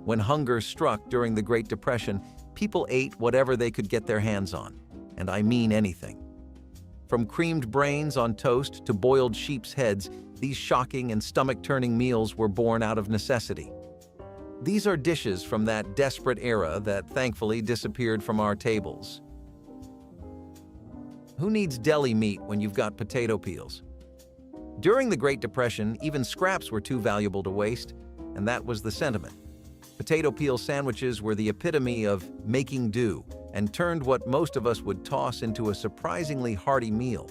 When hunger struck during the Great Depression, people ate whatever they could get their hands on, and I mean anything. From creamed brains on toast to boiled sheep's heads, these shocking and stomach-turning meals were born out of necessity. These are dishes from that desperate era that thankfully disappeared from our tables. Who needs deli meat when you've got potato peels? During the Great Depression, even scraps were too valuable to waste, and that was the sentiment. Potato peel sandwiches were the epitome of making do and turned what most of us would toss into a surprisingly hearty meal.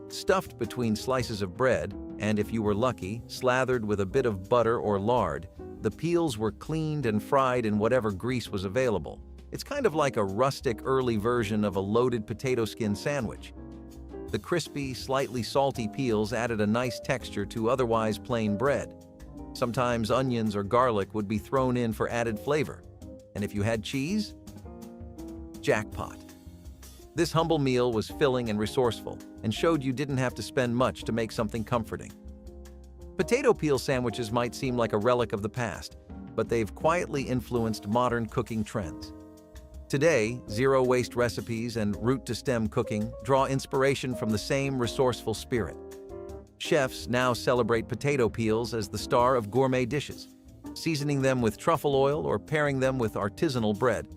Stuffed between slices of bread, and if you were lucky, slathered with a bit of butter or lard, the peels were cleaned and fried in whatever grease was available. It's kind of like a rustic early version of a loaded potato skin sandwich. The crispy, slightly salty peels added a nice texture to otherwise plain bread. Sometimes onions or garlic would be thrown in for added flavor. And if you had cheese, jackpot. This humble meal was filling and resourceful and showed you didn't have to spend much to make something comforting. Potato peel sandwiches might seem like a relic of the past, but they've quietly influenced modern cooking trends. Today, zero-waste recipes and root-to-stem cooking draw inspiration from the same resourceful spirit. Chefs now celebrate potato peels as the star of gourmet dishes, seasoning them with truffle oil or pairing them with artisanal bread.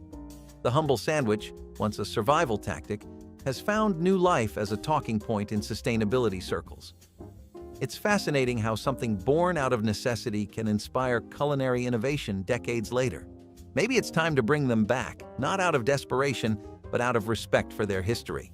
The humble sandwich, once a survival tactic, has found new life as a talking point in sustainability circles. It's fascinating how something born out of necessity can inspire culinary innovation decades later. Maybe it's time to bring them back, not out of desperation, but out of respect for their history.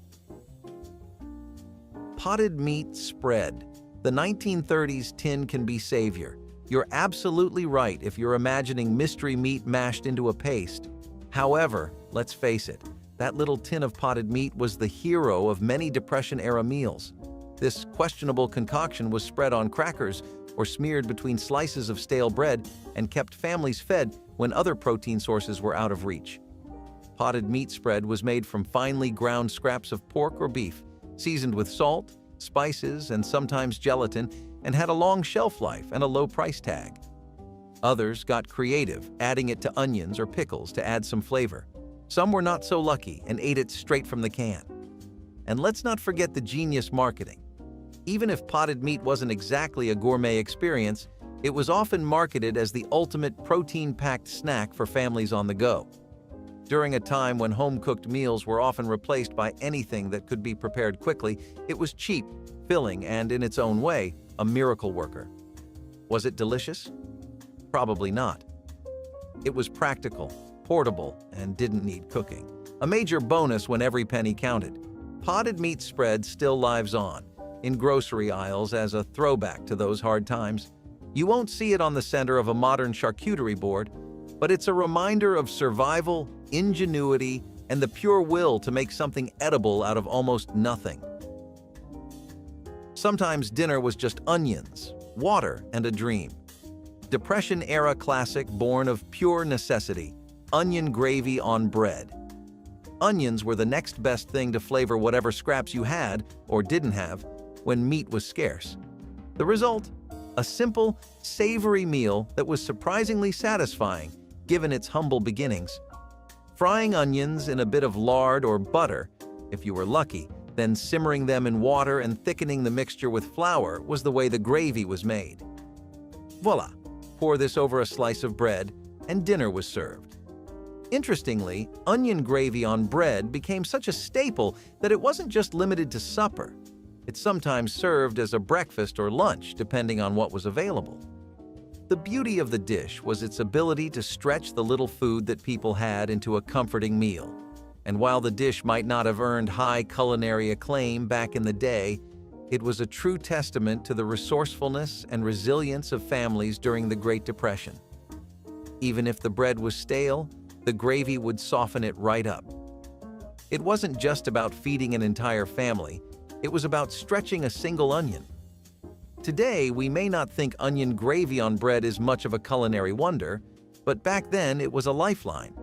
Potted meat spread. The 1930s tin can be savior. You're absolutely right if you're imagining mystery meat mashed into a paste. However, let's face it, that little tin of potted meat was the hero of many Depression-era meals. This questionable concoction was spread on crackers or smeared between slices of stale bread and kept families fed when other protein sources were out of reach. Potted meat spread was made from finely ground scraps of pork or beef, seasoned with salt, spices, and sometimes gelatin, and had a long shelf life and a low price tag. Others got creative, adding it to onions or pickles to add some flavor. Some were not so lucky and ate it straight from the can. And let's not forget the genius marketing. Even if potted meat wasn't exactly a gourmet experience, it was often marketed as the ultimate protein-packed snack for families on the go. During a time when home-cooked meals were often replaced by anything that could be prepared quickly, it was cheap, filling, and in its own way, a miracle worker. Was it delicious? Probably not. It was practical, portable, and didn't need cooking. A major bonus when every penny counted. Potted meat spread still lives on in grocery aisles as a throwback to those hard times. You won't see it on the center of a modern charcuterie board, but it's a reminder of survival, ingenuity, and the pure will to make something edible out of almost nothing. Sometimes dinner was just onions, water, and a dream. Depression-era classic born of pure necessity, onion gravy on bread. Onions were the next best thing to flavor whatever scraps you had, or didn't have, when meat was scarce. The result? A simple, savory meal that was surprisingly satisfying, given its humble beginnings. Frying onions in a bit of lard or butter, if you were lucky, then simmering them in water and thickening the mixture with flour was the way the gravy was made. Voila! Pour this over a slice of bread, and dinner was served. Interestingly, onion gravy on bread became such a staple that it wasn't just limited to supper. It sometimes served as a breakfast or lunch, depending on what was available. The beauty of the dish was its ability to stretch the little food that people had into a comforting meal. And while the dish might not have earned high culinary acclaim back in the day, it was a true testament to the resourcefulness and resilience of families during the Great Depression. Even if the bread was stale, the gravy would soften it right up. It wasn't just about feeding an entire family, it was about stretching a single onion. Today, we may not think onion gravy on bread is much of a culinary wonder, but back then it was a lifeline.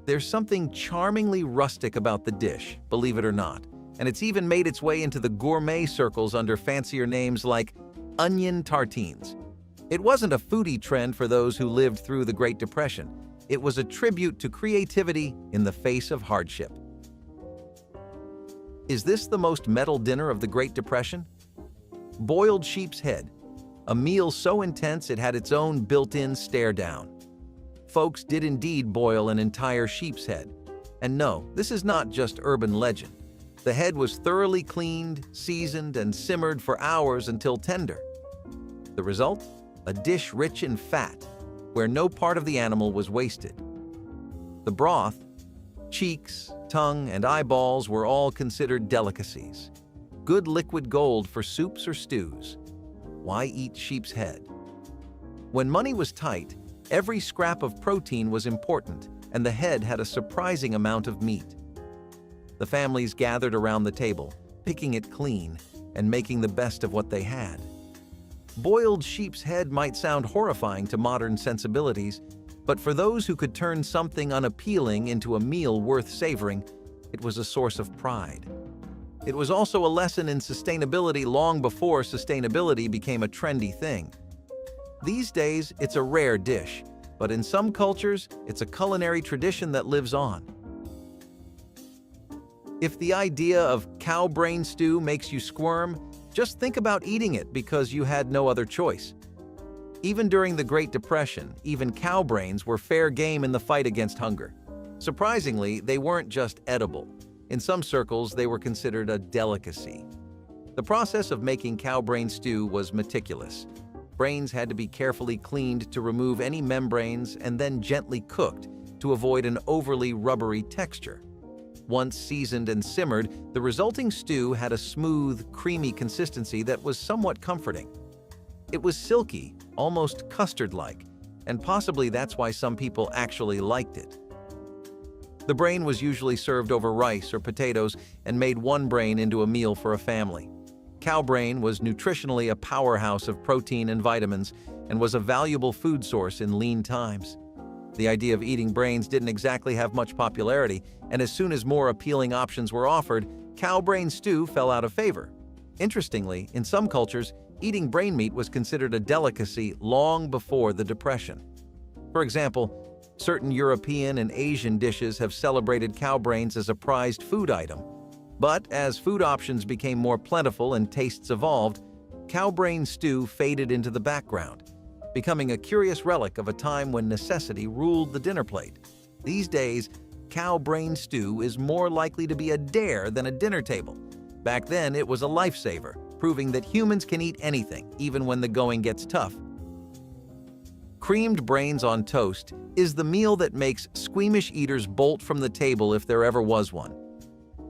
There's something charmingly rustic about the dish, believe it or not, and it's even made its way into the gourmet circles under fancier names like onion tartines. It wasn't a foodie trend for those who lived through the Great Depression. It was a tribute to creativity in the face of hardship. Is this the most metal dinner of the Great Depression? Boiled sheep's head, a meal so intense it had its own built-in stare-down. Folks did indeed boil an entire sheep's head. And no, this is not just urban legend. The head was thoroughly cleaned, seasoned, and simmered for hours until tender. The result? A dish rich in fat, where no part of the animal was wasted. The broth, cheeks, tongue, and eyeballs were all considered delicacies. Good liquid gold for soups or stews. Why eat sheep's head? When money was tight, every scrap of protein was important, and the head had a surprising amount of meat. The families gathered around the table, picking it clean and making the best of what they had. Boiled sheep's head might sound horrifying to modern sensibilities, but for those who could turn something unappealing into a meal worth savoring, it was a source of pride. It was also a lesson in sustainability long before sustainability became a trendy thing. These days, it's a rare dish, but in some cultures, it's a culinary tradition that lives on. If the idea of cow brain stew makes you squirm, just think about eating it because you had no other choice. Even during the Great Depression, even cow brains were fair game in the fight against hunger. Surprisingly, they weren't just edible. In some circles, they were considered a delicacy. The process of making cow brain stew was meticulous. Brains had to be carefully cleaned to remove any membranes and then gently cooked to avoid an overly rubbery texture. Once seasoned and simmered, the resulting stew had a smooth, creamy consistency that was somewhat comforting. It was silky, almost custard-like, and possibly that's why some people actually liked it. The brain was usually served over rice or potatoes and made one brain into a meal for a family. Cow brain was nutritionally a powerhouse of protein and vitamins and was a valuable food source in lean times. The idea of eating brains didn't exactly have much popularity, and as soon as more appealing options were offered, cow brain stew fell out of favor. Interestingly, in some cultures, eating brain meat was considered a delicacy long before the Depression. For example, certain European and Asian dishes have celebrated cow brains as a prized food item. But as food options became more plentiful and tastes evolved, cow brain stew faded into the background, becoming a curious relic of a time when necessity ruled the dinner plate. These days, cow brain stew is more likely to be a dare than a dinner table. Back then, it was a lifesaver, proving that humans can eat anything, even when the going gets tough. Creamed brains on toast is the meal that makes squeamish eaters bolt from the table if there ever was one.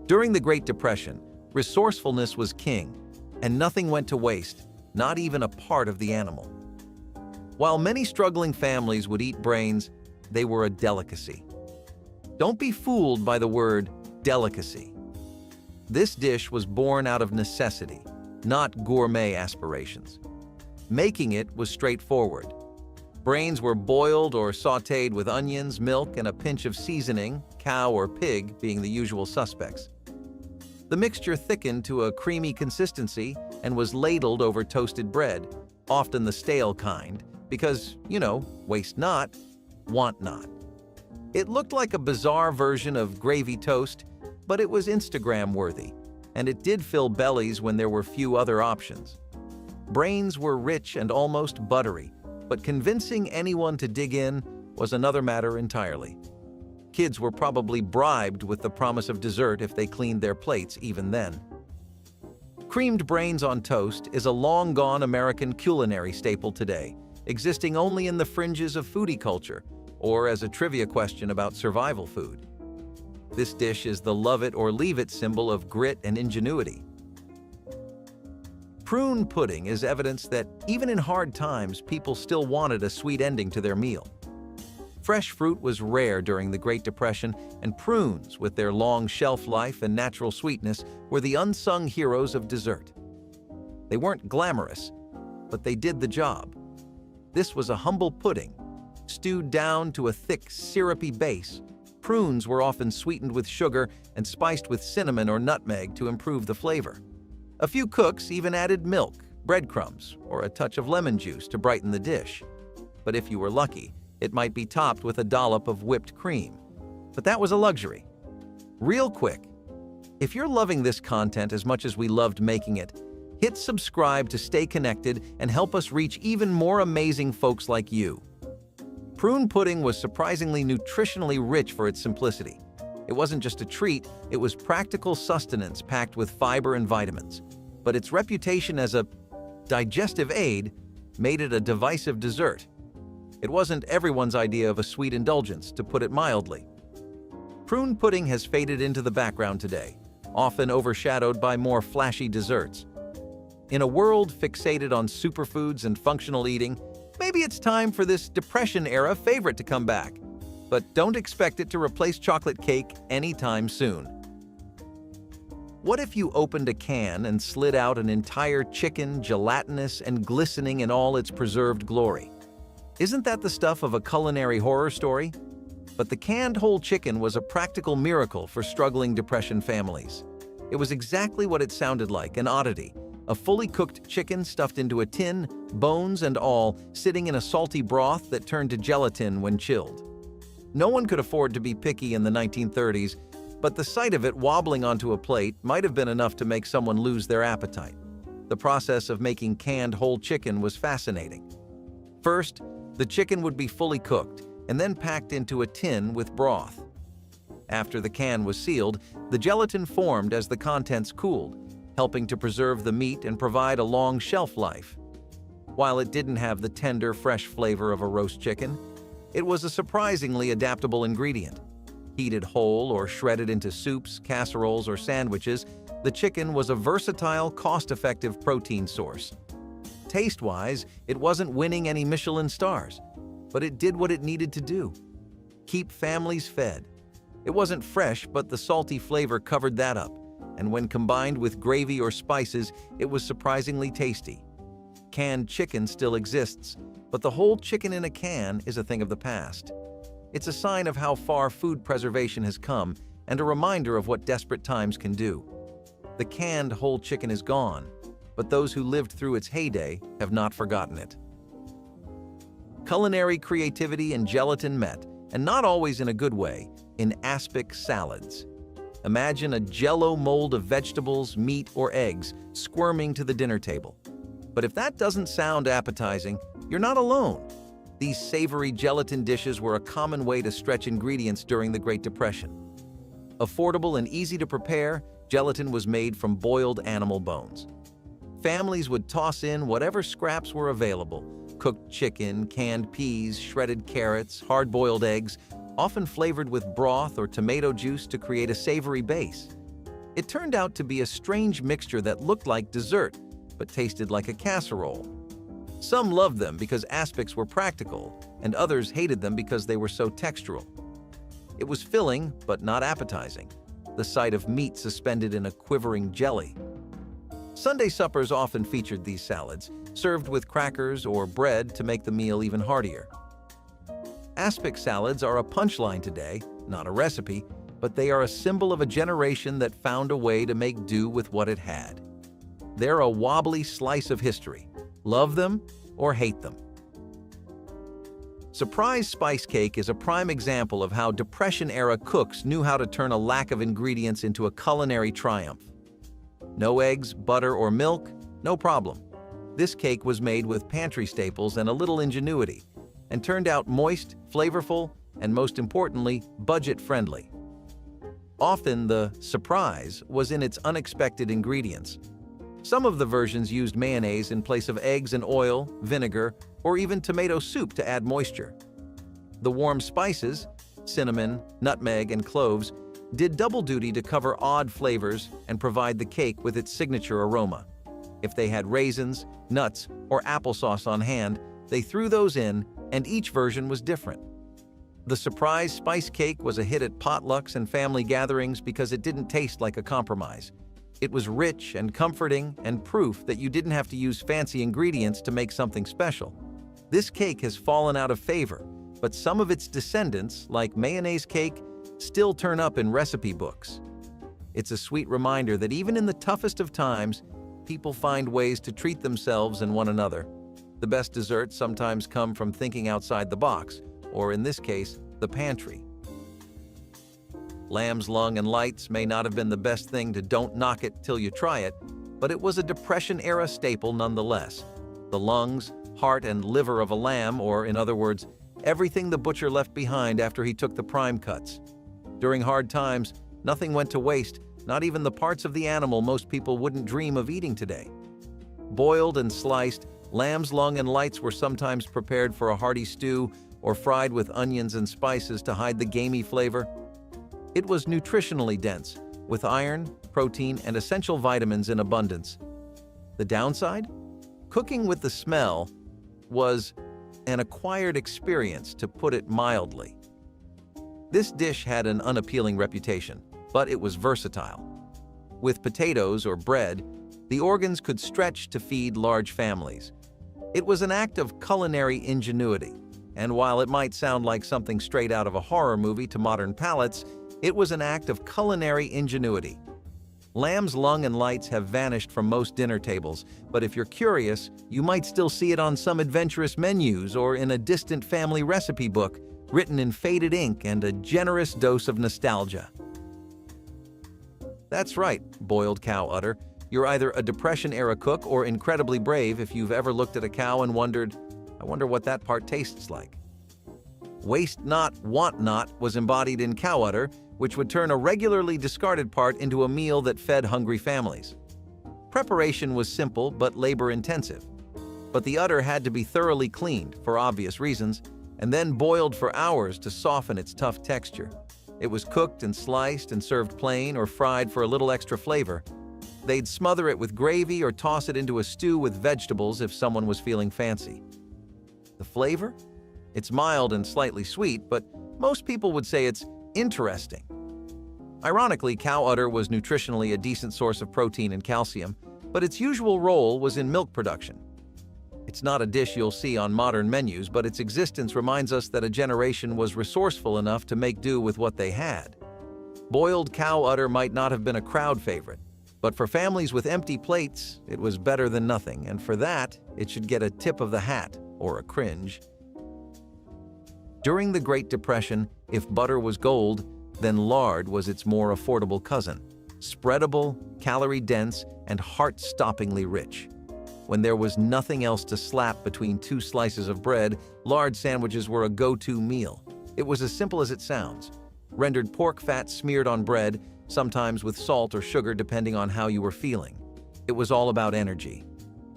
During the Great Depression, resourcefulness was king, and nothing went to waste, not even a part of the animal. While many struggling families would eat brains, they were a delicacy. Don't be fooled by the word delicacy. This dish was born out of necessity, not gourmet aspirations. Making it was straightforward. Brains were boiled or sautéed with onions, milk, and a pinch of seasoning, cow or pig being the usual suspects. The mixture thickened to a creamy consistency and was ladled over toasted bread, often the stale kind, because, waste not, want not. It looked like a bizarre version of gravy toast, but it was Instagram-worthy, and it did fill bellies when there were few other options. Brains were rich and almost buttery, but convincing anyone to dig in was another matter entirely. Kids were probably bribed with the promise of dessert if they cleaned their plates even then. Creamed brains on toast is a long-gone American culinary staple today, existing only in the fringes of foodie culture, or as a trivia question about survival food. This dish is the love-it-or-leave-it symbol of grit and ingenuity. Prune pudding is evidence that even in hard times, people still wanted a sweet ending to their meal. Fresh fruit was rare during the Great Depression, and prunes, with their long shelf life and natural sweetness, were the unsung heroes of dessert. They weren't glamorous, but they did the job. This was a humble pudding, stewed down to a thick, syrupy base. Prunes were often sweetened with sugar and spiced with cinnamon or nutmeg to improve the flavor. A few cooks even added milk, breadcrumbs, or a touch of lemon juice to brighten the dish. But if you were lucky, it might be topped with a dollop of whipped cream. But that was a luxury. Real quick, if you're loving this content as much as we loved making it, hit subscribe to stay connected and help us reach even more amazing folks like you. Prune pudding was surprisingly nutritionally rich for its simplicity. It wasn't just a treat, it was practical sustenance packed with fiber and vitamins. But its reputation as a digestive aid made it a divisive dessert. It wasn't everyone's idea of a sweet indulgence, to put it mildly. Prune pudding has faded into the background today, often overshadowed by more flashy desserts. In a world fixated on superfoods and functional eating, maybe it's time for this Depression-era favorite to come back. But don't expect it to replace chocolate cake anytime soon. What if you opened a can and slid out an entire chicken, gelatinous and glistening in all its preserved glory? Isn't that the stuff of a culinary horror story? But the canned whole chicken was a practical miracle for struggling Depression families. It was exactly what it sounded like, an oddity. A fully cooked chicken stuffed into a tin, bones and all, sitting in a salty broth that turned to gelatin when chilled. No one could afford to be picky in the 1930s, but the sight of it wobbling onto a plate might have been enough to make someone lose their appetite. The process of making canned whole chicken was fascinating. First, the chicken would be fully cooked and then packed into a tin with broth. After the can was sealed, the gelatin formed as the contents cooled, helping to preserve the meat and provide a long shelf life. While it didn't have the tender, fresh flavor of a roast chicken, it was a surprisingly adaptable ingredient. Heated whole or shredded into soups, casseroles, or sandwiches, the chicken was a versatile, cost-effective protein source. Taste-wise, it wasn't winning any Michelin stars, but it did what it needed to do: keep families fed. It wasn't fresh, but the salty flavor covered that up, and when combined with gravy or spices, it was surprisingly tasty. Canned chicken still exists, but the whole chicken in a can is a thing of the past. It's a sign of how far food preservation has come and a reminder of what desperate times can do. The canned whole chicken is gone, but those who lived through its heyday have not forgotten it. Culinary creativity and gelatin met, and not always in a good way, in Aspic salads. Imagine a jello mold of vegetables, meat, or eggs squirming to the dinner table. But if that doesn't sound appetizing, you're not alone. These savory gelatin dishes were a common way to stretch ingredients during the Great Depression. Affordable and easy to prepare, gelatin was made from boiled animal bones. Families would toss in whatever scraps were available: cooked chicken, canned peas, shredded carrots, hard-boiled eggs, often flavored with broth or tomato juice to create a savory base. It turned out to be a strange mixture that looked like dessert, but tasted like a casserole. Some loved them because aspics were practical, and others hated them because they were so textural. It was filling, but not appetizing, the sight of meat suspended in a quivering jelly. Sunday suppers often featured these salads, served with crackers or bread to make the meal even heartier. Aspic salads are a punchline today, not a recipe, but they are a symbol of a generation that found a way to make do with what it had. They're a wobbly slice of history. Love them or hate them. Surprise spice cake is a prime example of how Depression-era cooks knew how to turn a lack of ingredients into a culinary triumph. No eggs, butter, or milk? No problem. This cake was made with pantry staples and a little ingenuity, and turned out moist, flavorful, and most importantly, budget-friendly. Often the surprise was in its unexpected ingredients. Some of the versions used mayonnaise in place of eggs and oil, vinegar, or even tomato soup to add moisture. The warm spices, cinnamon, nutmeg, and cloves, did double duty to cover odd flavors and provide the cake with its signature aroma. If they had raisins, nuts, or applesauce on hand, they threw those in, and each version was different. The surprise spice cake was a hit at potlucks and family gatherings because it didn't taste like a compromise. It was rich and comforting and proof that you didn't have to use fancy ingredients to make something special. This cake has fallen out of favor, but some of its descendants, like mayonnaise cake, still turn up in recipe books. It's a sweet reminder that even in the toughest of times, people find ways to treat themselves and one another. The best desserts sometimes come from thinking outside the box, or in this case, the pantry. Lamb's lung and lights may not have been the best thing to don't knock it till you try it, but it was a Depression-era staple nonetheless. The lungs, heart, and liver of a lamb, or in other words, everything the butcher left behind after he took the prime cuts. During hard times, nothing went to waste, not even the parts of the animal most people wouldn't dream of eating today. Boiled and sliced, lamb's lung and lights were sometimes prepared for a hearty stew or fried with onions and spices to hide the gamey flavor. It was nutritionally dense, with iron, protein, and essential vitamins in abundance. The downside? Cooking with the smell was an acquired experience, to put it mildly. This dish had an unappealing reputation, but it was versatile. With potatoes or bread, the organs could stretch to feed large families. It was an act of culinary ingenuity, and while it might sound like something straight out of a horror movie to modern palates, it was an act of culinary ingenuity. Lamb's lung and lights have vanished from most dinner tables, but if you're curious, you might still see it on some adventurous menus or in a distant family recipe book, written in faded ink and a generous dose of nostalgia. That's right, boiled cow udder. You're either a Depression-era cook or incredibly brave if you've ever looked at a cow and wondered, I wonder what that part tastes like. Waste not, want not was embodied in cow udder, which would turn a regularly discarded part into a meal that fed hungry families. Preparation was simple but labor-intensive. But the udder had to be thoroughly cleaned, for obvious reasons, and then boiled for hours to soften its tough texture. It was cooked and sliced and served plain or fried for a little extra flavor. They'd smother it with gravy or toss it into a stew with vegetables if someone was feeling fancy. The flavor? It's mild and slightly sweet, but most people would say it's interesting. Ironically, cow udder was nutritionally a decent source of protein and calcium, but its usual role was in milk production. It's not a dish you'll see on modern menus, but its existence reminds us that a generation was resourceful enough to make do with what they had. Boiled cow udder might not have been a crowd favorite, but for families with empty plates, it was better than nothing, and for that, it should get a tip of the hat, or a cringe. During the Great Depression, if butter was gold, then lard was its more affordable cousin, spreadable, calorie-dense, and heart-stoppingly rich. When there was nothing else to slap between two slices of bread, lard sandwiches were a go-to meal. It was as simple as it sounds. Rendered pork fat smeared on bread, sometimes with salt or sugar depending on how you were feeling. It was all about energy.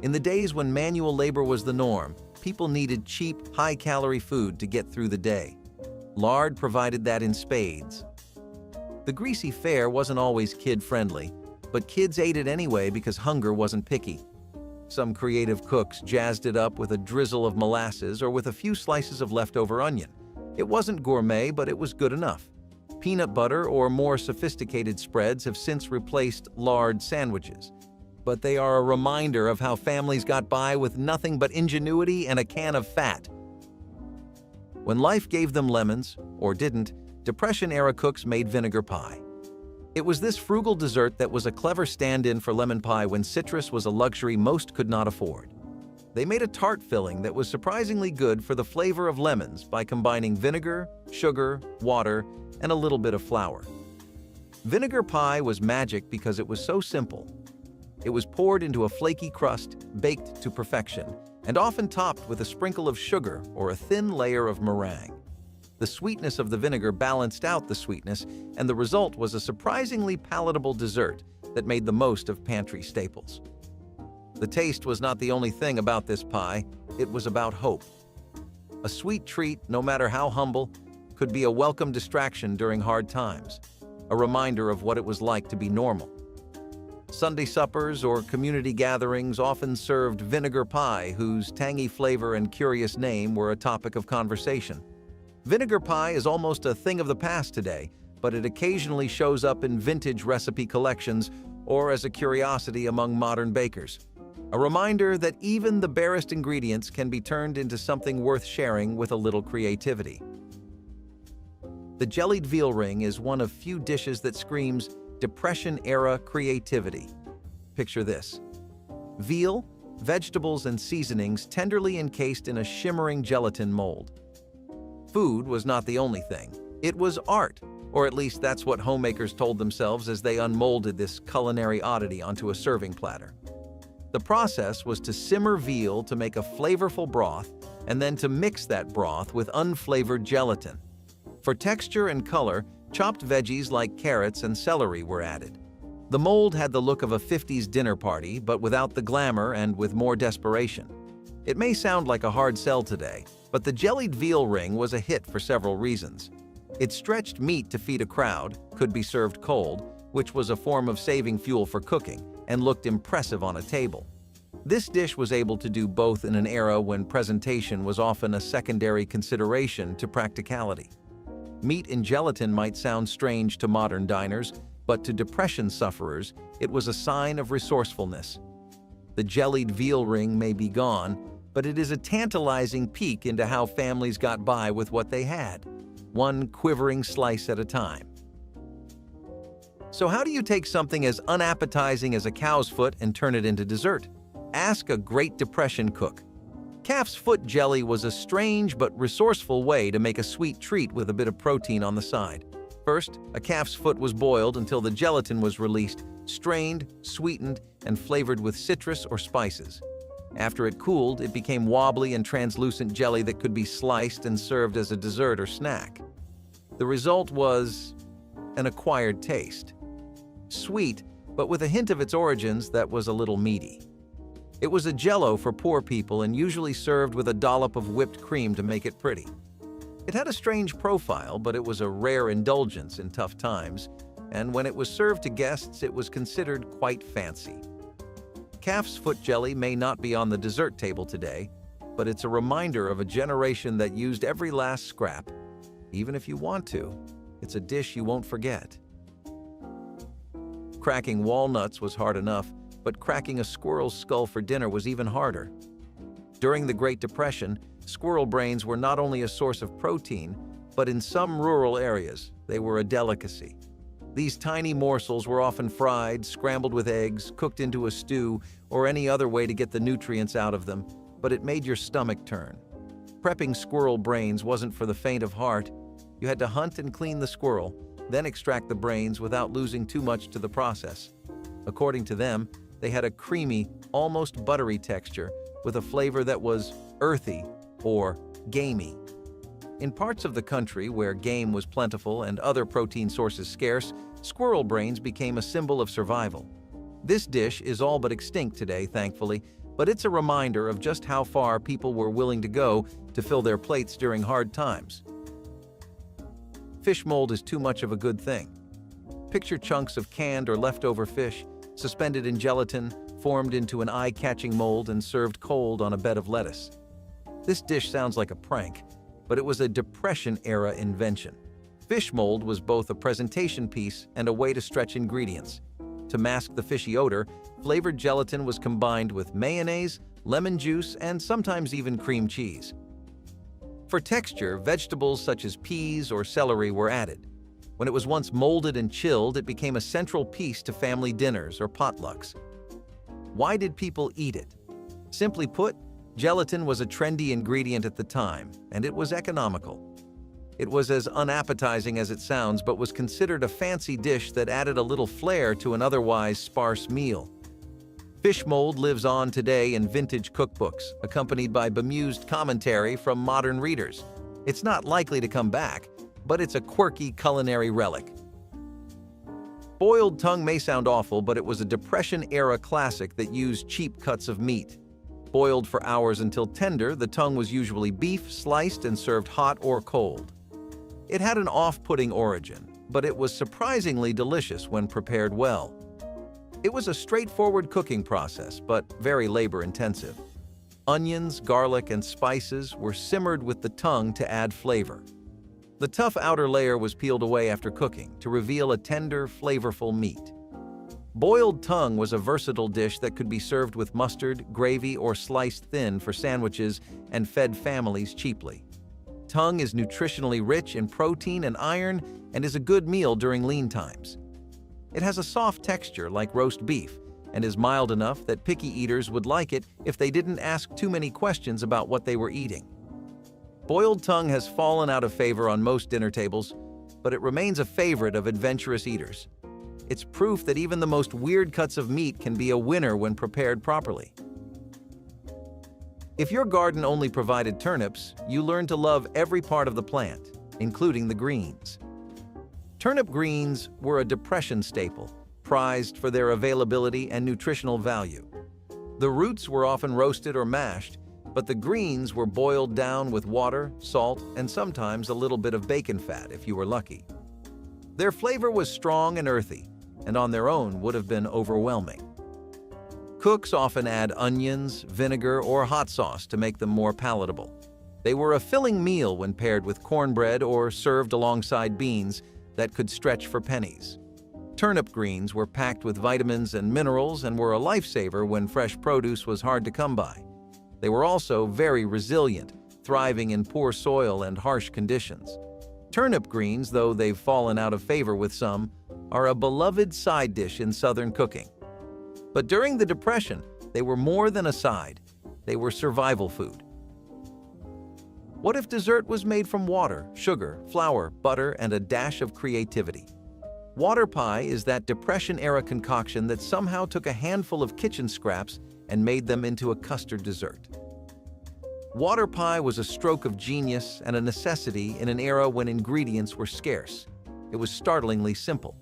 In the days when manual labor was the norm, people needed cheap, high-calorie food to get through the day. Lard provided that in spades. The greasy fare wasn't always kid-friendly, but kids ate it anyway because hunger wasn't picky. Some creative cooks jazzed it up with a drizzle of molasses or with a few slices of leftover onion. It wasn't gourmet, but it was good enough. Peanut butter or more sophisticated spreads have since replaced lard sandwiches, but they are a reminder of how families got by with nothing but ingenuity and a can of fat. When life gave them lemons, or didn't, Depression-era cooks made vinegar pie. It was this frugal dessert that was a clever stand-in for lemon pie when citrus was a luxury most could not afford. They made a tart filling that was surprisingly good for the flavor of lemons by combining vinegar, sugar, water, and a little bit of flour. Vinegar pie was magic because it was so simple. It was poured into a flaky crust, baked to perfection, and often topped with a sprinkle of sugar or a thin layer of meringue. The sweetness of the vinegar balanced out the sweetness, and the result was a surprisingly palatable dessert that made the most of pantry staples. The taste was not the only thing about this pie, it was about hope. A sweet treat, no matter how humble, could be a welcome distraction during hard times, a reminder of what it was like to be normal. Sunday suppers or community gatherings often served vinegar pie, whose tangy flavor and curious name were a topic of conversation. Vinegar pie is almost a thing of the past today, but it occasionally shows up in vintage recipe collections or as a curiosity among modern bakers. A reminder that even the barest ingredients can be turned into something worth sharing with a little creativity. The jellied veal ring is one of few dishes that screams Depression-era creativity. Picture this: Veal, vegetables, and seasonings tenderly encased in a shimmering gelatin mold. Food was not the only thing. It was art, or at least that's what homemakers told themselves as they unmolded this culinary oddity onto a serving platter. The process was to simmer veal to make a flavorful broth and then to mix that broth with unflavored gelatin. For texture and color, chopped veggies like carrots and celery were added. The mold had the look of a 50s dinner party, but without the glamour and with more desperation. It may sound like a hard sell today, but the jellied veal ring was a hit for several reasons. It stretched meat to feed a crowd, could be served cold, which was a form of saving fuel for cooking, and looked impressive on a table. This dish was able to do both in an era when presentation was often a secondary consideration to practicality. Meat in gelatin might sound strange to modern diners, but to depression sufferers, it was a sign of resourcefulness. The jellied veal ring may be gone, but it is a tantalizing peek into how families got by with what they had, one quivering slice at a time. So how do you take something as unappetizing as a cow's foot and turn it into dessert? Ask a Great Depression cook. Calf's foot jelly was a strange but resourceful way to make a sweet treat with a bit of protein on the side. First, a calf's foot was boiled until the gelatin was released, strained, sweetened, and flavored with citrus or spices. After it cooled, it became wobbly and translucent jelly that could be sliced and served as a dessert or snack. The result was an acquired taste. Sweet, but with a hint of its origins that was a little meaty. It was a jello for poor people and usually served with a dollop of whipped cream to make it pretty. It had a strange profile, but it was a rare indulgence in tough times, and when it was served to guests, it was considered quite fancy. Calf's foot jelly may not be on the dessert table today, but it's a reminder of a generation that used every last scrap. Even if you want to, it's a dish you won't forget. Cracking walnuts was hard enough, but cracking a squirrel's skull for dinner was even harder. During the Great Depression, squirrel brains were not only a source of protein, but in some rural areas, they were a delicacy. These tiny morsels were often fried, scrambled with eggs, cooked into a stew, or any other way to get the nutrients out of them, but it made your stomach turn. Prepping squirrel brains wasn't for the faint of heart. You had to hunt and clean the squirrel, then extract the brains without losing too much to the process. According to them, they had a creamy, almost buttery texture with a flavor that was earthy or gamey. In parts of the country where game was plentiful and other protein sources scarce, squirrel brains became a symbol of survival. This dish is all but extinct today, thankfully, but it's a reminder of just how far people were willing to go to fill their plates during hard times. Fish mold is too much of a good thing. Picture chunks of canned or leftover fish, suspended in gelatin, formed into an eye-catching mold and served cold on a bed of lettuce. This dish sounds like a prank, but it was a Depression-era invention. Fish mold was both a presentation piece and a way to stretch ingredients. To mask the fishy odor, flavored gelatin was combined with mayonnaise, lemon juice, and sometimes even cream cheese. For texture, vegetables such as peas or celery were added. When it was once molded and chilled, it became a central piece to family dinners or potlucks. Why did people eat it? Simply put, gelatin was a trendy ingredient at the time, and it was economical. It was as unappetizing as it sounds, but was considered a fancy dish that added a little flair to an otherwise sparse meal. Fish mold lives on today in vintage cookbooks, accompanied by bemused commentary from modern readers. It's not likely to come back, but it's a quirky culinary relic. Boiled tongue may sound awful, but it was a Depression-era classic that used cheap cuts of meat. Boiled for hours until tender, the tongue was usually beef, sliced and served hot or cold. It had an off-putting origin, but it was surprisingly delicious when prepared well. It was a straightforward cooking process, but very labor-intensive. Onions, garlic, and spices were simmered with the tongue to add flavor. The tough outer layer was peeled away after cooking to reveal a tender, flavorful meat. Boiled tongue was a versatile dish that could be served with mustard, gravy, or sliced thin for sandwiches and fed families cheaply. Tongue is nutritionally rich in protein and iron and is a good meal during lean times. It has a soft texture like roast beef, and is mild enough that picky eaters would like it if they didn't ask too many questions about what they were eating. Boiled tongue has fallen out of favor on most dinner tables, but it remains a favorite of adventurous eaters. It's proof that even the most weird cuts of meat can be a winner when prepared properly. If your garden only provided turnips, you learn to love every part of the plant, including the greens. Turnip greens were a Depression staple, prized for their availability and nutritional value. The roots were often roasted or mashed, but the greens were boiled down with water, salt, and sometimes a little bit of bacon fat if you were lucky. Their flavor was strong and earthy, and on their own would have been overwhelming. Cooks often add onions, vinegar, or hot sauce to make them more palatable. They were a filling meal when paired with cornbread or served alongside beans that could stretch for pennies. Turnip greens were packed with vitamins and minerals and were a lifesaver when fresh produce was hard to come by. They were also very resilient, thriving in poor soil and harsh conditions. Turnip greens, though they've fallen out of favor with some, are a beloved side dish in Southern cooking. But during the Depression, they were more than a side. They were survival food. What if dessert was made from water, sugar, flour, butter, and a dash of creativity? Water pie is that Depression-era concoction that somehow took a handful of kitchen scraps and made them into a custard dessert. Water pie was a stroke of genius and a necessity in an era when ingredients were scarce. It was startlingly simple.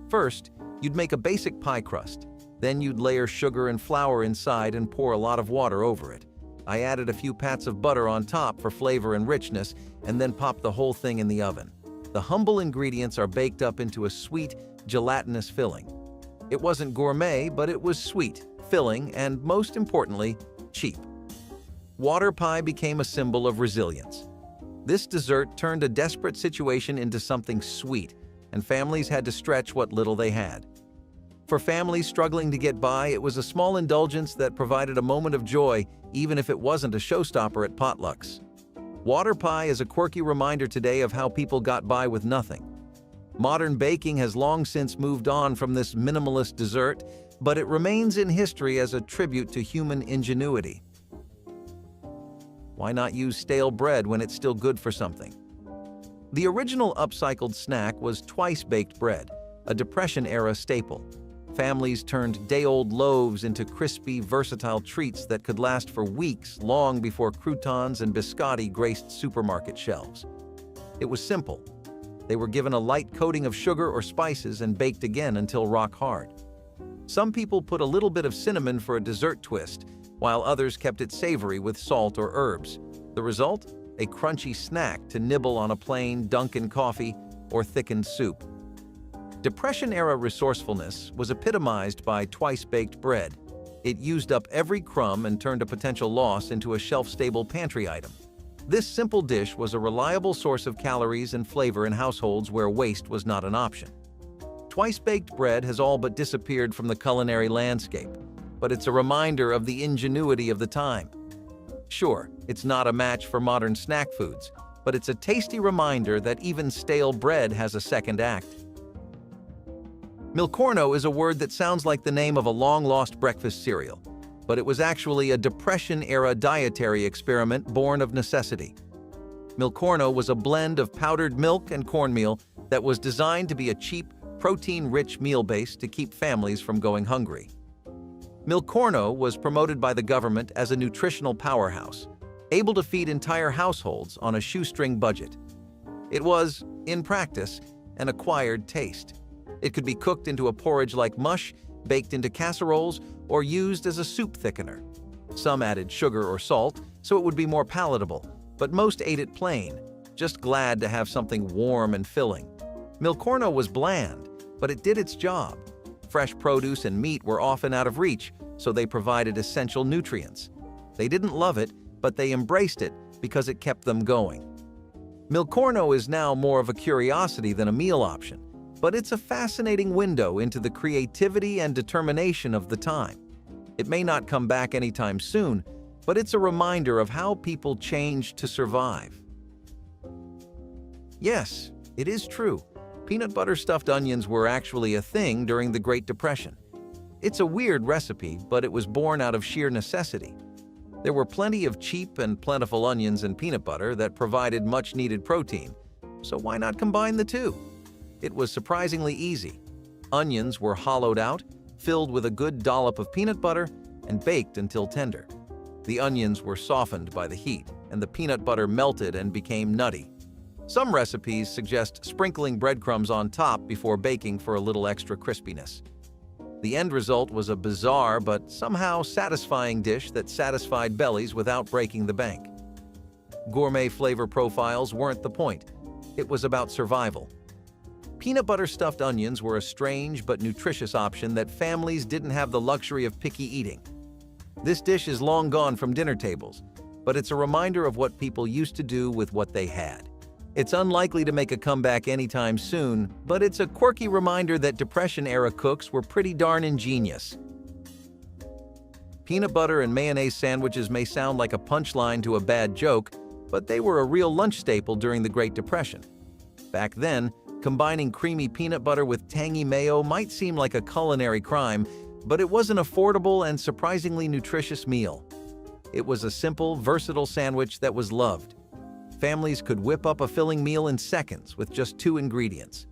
First, you'd make a basic pie crust. Then you'd layer sugar and flour inside and pour a lot of water over it. I added a few pats of butter on top for flavor and richness, and then popped the whole thing in the oven. The humble ingredients are baked up into a sweet, gelatinous filling. It wasn't gourmet, but it was sweet, filling, and most importantly, cheap. Water pie became a symbol of resilience. This dessert turned a desperate situation into something sweet, and families had to stretch what little they had. For families struggling to get by, it was a small indulgence that provided a moment of joy, even if it wasn't a showstopper at potlucks. Water pie is a quirky reminder today of how people got by with nothing. Modern baking has long since moved on from this minimalist dessert, but it remains in history as a tribute to human ingenuity. Why not use stale bread when it's still good for something? The original upcycled snack was twice-baked bread, a Depression-era staple. Families turned day-old loaves into crispy, versatile treats that could last for weeks, long before croutons and biscotti graced supermarket shelves. It was simple. They were given a light coating of sugar or spices and baked again until rock hard. Some people put a little bit of cinnamon for a dessert twist, while others kept it savory with salt or herbs. The result? A crunchy snack to nibble on a plain Dunkin' coffee or thickened soup. Depression-era resourcefulness was epitomized by twice-baked bread. It used up every crumb and turned a potential loss into a shelf-stable pantry item. This simple dish was a reliable source of calories and flavor in households where waste was not an option. Twice-baked bread has all but disappeared from the culinary landscape, but it's a reminder of the ingenuity of the time. Sure, it's not a match for modern snack foods, but it's a tasty reminder that even stale bread has a second act. Milcorno is a word that sounds like the name of a long-lost breakfast cereal, but it was actually a Depression-era dietary experiment born of necessity. Milcorno was a blend of powdered milk and cornmeal that was designed to be a cheap, protein-rich meal base to keep families from going hungry. Milcorno was promoted by the government as a nutritional powerhouse, able to feed entire households on a shoestring budget. It was, in practice, an acquired taste. It could be cooked into a porridge-like mush, baked into casseroles, or used as a soup thickener. Some added sugar or salt, so it would be more palatable, but most ate it plain, just glad to have something warm and filling. Milcorno was bland, but it did its job. Fresh produce and meat were often out of reach, so they provided essential nutrients. They didn't love it, but they embraced it because it kept them going. Milcorno is now more of a curiosity than a meal option, but it's a fascinating window into the creativity and determination of the time. It may not come back anytime soon, but it's a reminder of how people changed to survive. Yes, it is true. Peanut butter stuffed onions were actually a thing during the Great Depression. It's a weird recipe, but it was born out of sheer necessity. There were plenty of cheap and plentiful onions and peanut butter that provided much-needed protein, so why not combine the two? It was surprisingly easy. Onions were hollowed out, filled with a good dollop of peanut butter, and baked until tender. The onions were softened by the heat, and the peanut butter melted and became nutty. Some recipes suggest sprinkling breadcrumbs on top before baking for a little extra crispiness. The end result was a bizarre but somehow satisfying dish that satisfied bellies without breaking the bank. Gourmet flavor profiles weren't the point. It was about survival. Peanut butter stuffed onions were a strange but nutritious option that families didn't have the luxury of picky eating. This dish is long gone from dinner tables, but it's a reminder of what people used to do with what they had. It's unlikely to make a comeback anytime soon, but it's a quirky reminder that Depression-era cooks were pretty darn ingenious. Peanut butter and mayonnaise sandwiches may sound like a punchline to a bad joke, but they were a real lunch staple during the Great Depression. Back then, combining creamy peanut butter with tangy mayo might seem like a culinary crime, but it was an affordable and surprisingly nutritious meal. It was a simple, versatile sandwich that was loved. Families could whip up a filling meal in seconds with just 2 ingredients.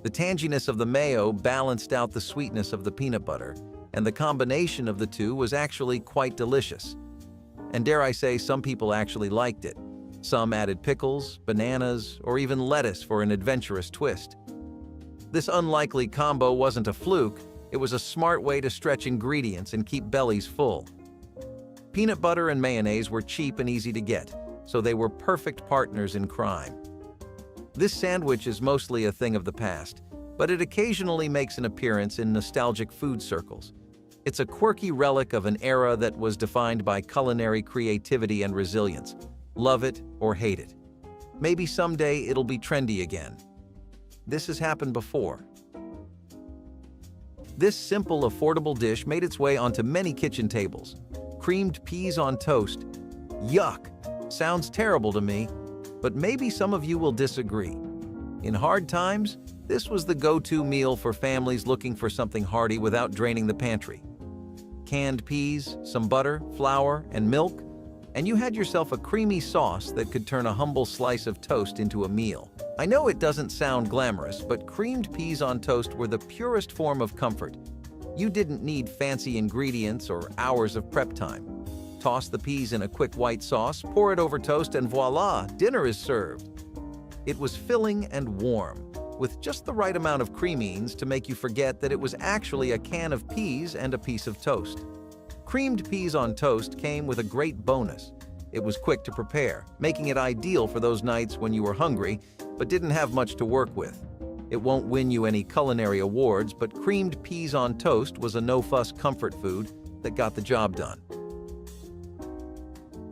The tanginess of the mayo balanced out the sweetness of the peanut butter, and the combination of the two was actually quite delicious. And dare I say, some people actually liked it. Some added pickles, bananas, or even lettuce for an adventurous twist. This unlikely combo wasn't a fluke, it was a smart way to stretch ingredients and keep bellies full. Peanut butter and mayonnaise were cheap and easy to get, so they were perfect partners in crime. This sandwich is mostly a thing of the past, but it occasionally makes an appearance in nostalgic food circles. It's a quirky relic of an era that was defined by culinary creativity and resilience. Love it or hate it. Maybe someday it'll be trendy again. This has happened before. This simple, affordable dish made its way onto many kitchen tables. Creamed peas on toast. Yuck! Sounds terrible to me, but maybe some of you will disagree. In hard times, this was the go-to meal for families looking for something hearty without draining the pantry. Canned peas, some butter, flour, and milk, and you had yourself a creamy sauce that could turn a humble slice of toast into a meal. I know it doesn't sound glamorous, but creamed peas on toast were the purest form of comfort. You didn't need fancy ingredients or hours of prep time. Toss the peas in a quick white sauce, pour it over toast, and voila, dinner is served. It was filling and warm, with just the right amount of creamines to make you forget that it was actually a can of peas and a piece of toast. Creamed peas on toast came with a great bonus. It was quick to prepare, making it ideal for those nights when you were hungry but didn't have much to work with. It won't win you any culinary awards, but creamed peas on toast was a no-fuss comfort food that got the job done.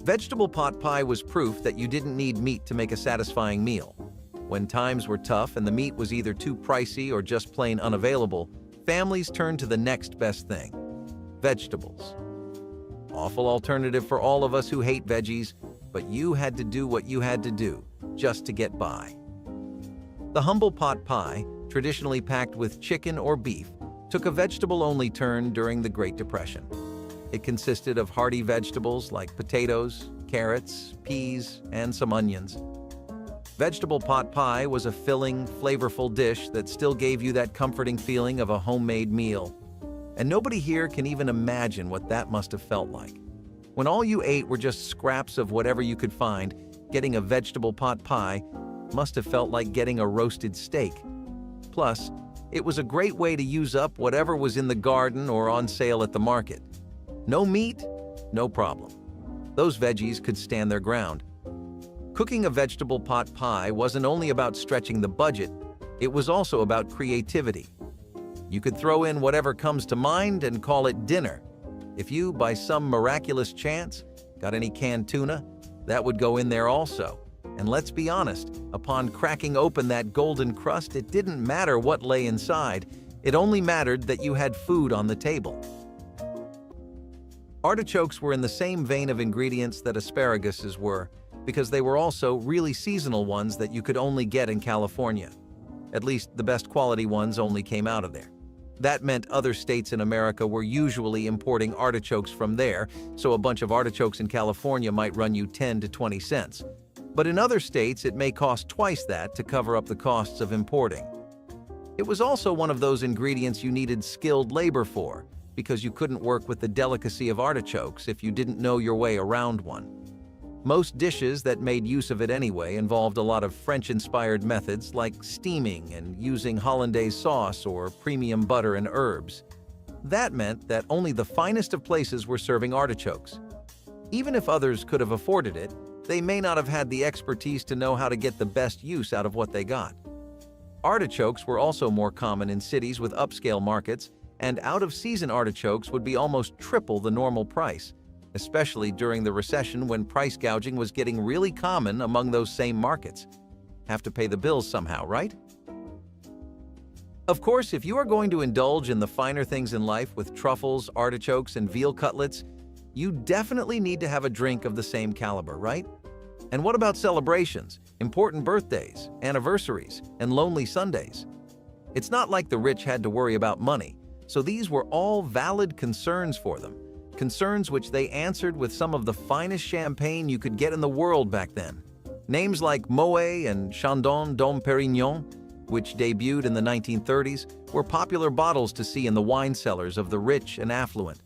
Vegetable pot pie was proof that you didn't need meat to make a satisfying meal. When times were tough and the meat was either too pricey or just plain unavailable, families turned to the next best thing: vegetables. Awful alternative for all of us who hate veggies, but you had to do what you had to do just to get by. The humble pot pie, traditionally packed with chicken or beef, took a vegetable-only turn during the Great Depression. It consisted of hearty vegetables like potatoes, carrots, peas, and some onions. Vegetable pot pie was a filling, flavorful dish that still gave you that comforting feeling of a homemade meal. And nobody here can even imagine what that must have felt like. When all you ate were just scraps of whatever you could find, getting a vegetable pot pie must have felt like getting a roasted steak. Plus, it was a great way to use up whatever was in the garden or on sale at the market. No meat? No problem. Those veggies could stand their ground. Cooking a vegetable pot pie wasn't only about stretching the budget, it was also about creativity. You could throw in whatever comes to mind and call it dinner. If you, by some miraculous chance, got any canned tuna, that would go in there also. And let's be honest, upon cracking open that golden crust, it didn't matter what lay inside. It only mattered that you had food on the table. Artichokes were in the same vein of ingredients that asparaguses were, because they were also really seasonal ones that you could only get in California. At least the best quality ones only came out of there. That meant other states in America were usually importing artichokes from there, so a bunch of artichokes in California might run you 10 to 20 cents. But in other states, it may cost twice that to cover up the costs of importing. It was also one of those ingredients you needed skilled labor for, because you couldn't work with the delicacy of artichokes if you didn't know your way around one. Most dishes that made use of it anyway involved a lot of French-inspired methods like steaming and using hollandaise sauce or premium butter and herbs. That meant that only the finest of places were serving artichokes. Even if others could have afforded it, they may not have had the expertise to know how to get the best use out of what they got. Artichokes were also more common in cities with upscale markets, and out-of-season artichokes would be almost triple the normal price, especially during the recession when price gouging was getting really common among those same markets. Have to pay the bills somehow, right? Of course, if you are going to indulge in the finer things in life with truffles, artichokes, and veal cutlets, you definitely need to have a drink of the same caliber, right? And what about celebrations, important birthdays, anniversaries, and lonely Sundays? It's not like the rich had to worry about money, so these were all valid concerns for them. Concerns which they answered with some of the finest champagne you could get in the world back then. Names like Moet and Chandon Dom Pérignon, which debuted in the 1930s, were popular bottles to see in the wine cellars of the rich and affluent.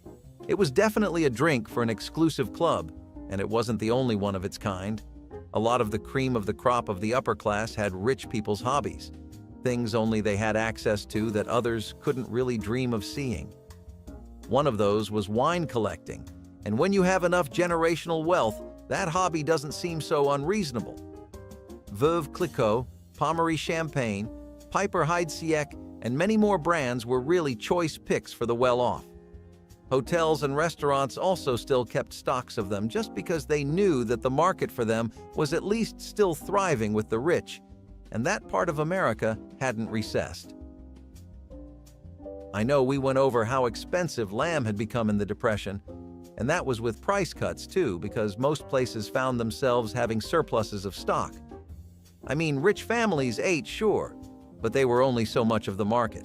It was definitely a drink for an exclusive club, and it wasn't the only one of its kind. A lot of the cream of the crop of the upper class had rich people's hobbies, things only they had access to that others couldn't really dream of seeing. One of those was wine collecting, and when you have enough generational wealth, that hobby doesn't seem so unreasonable. Veuve Clicquot, Pommery Champagne, Piper Heidsieck, and many more brands were really choice picks for the well-off. Hotels and restaurants also still kept stocks of them just because they knew that the market for them was at least still thriving with the rich, and that part of America hadn't recessed. I know we went over how expensive lamb had become in the Depression, and that was with price cuts too, because most places found themselves having surpluses of stock. I mean, rich families ate, sure, but they were only so much of the market.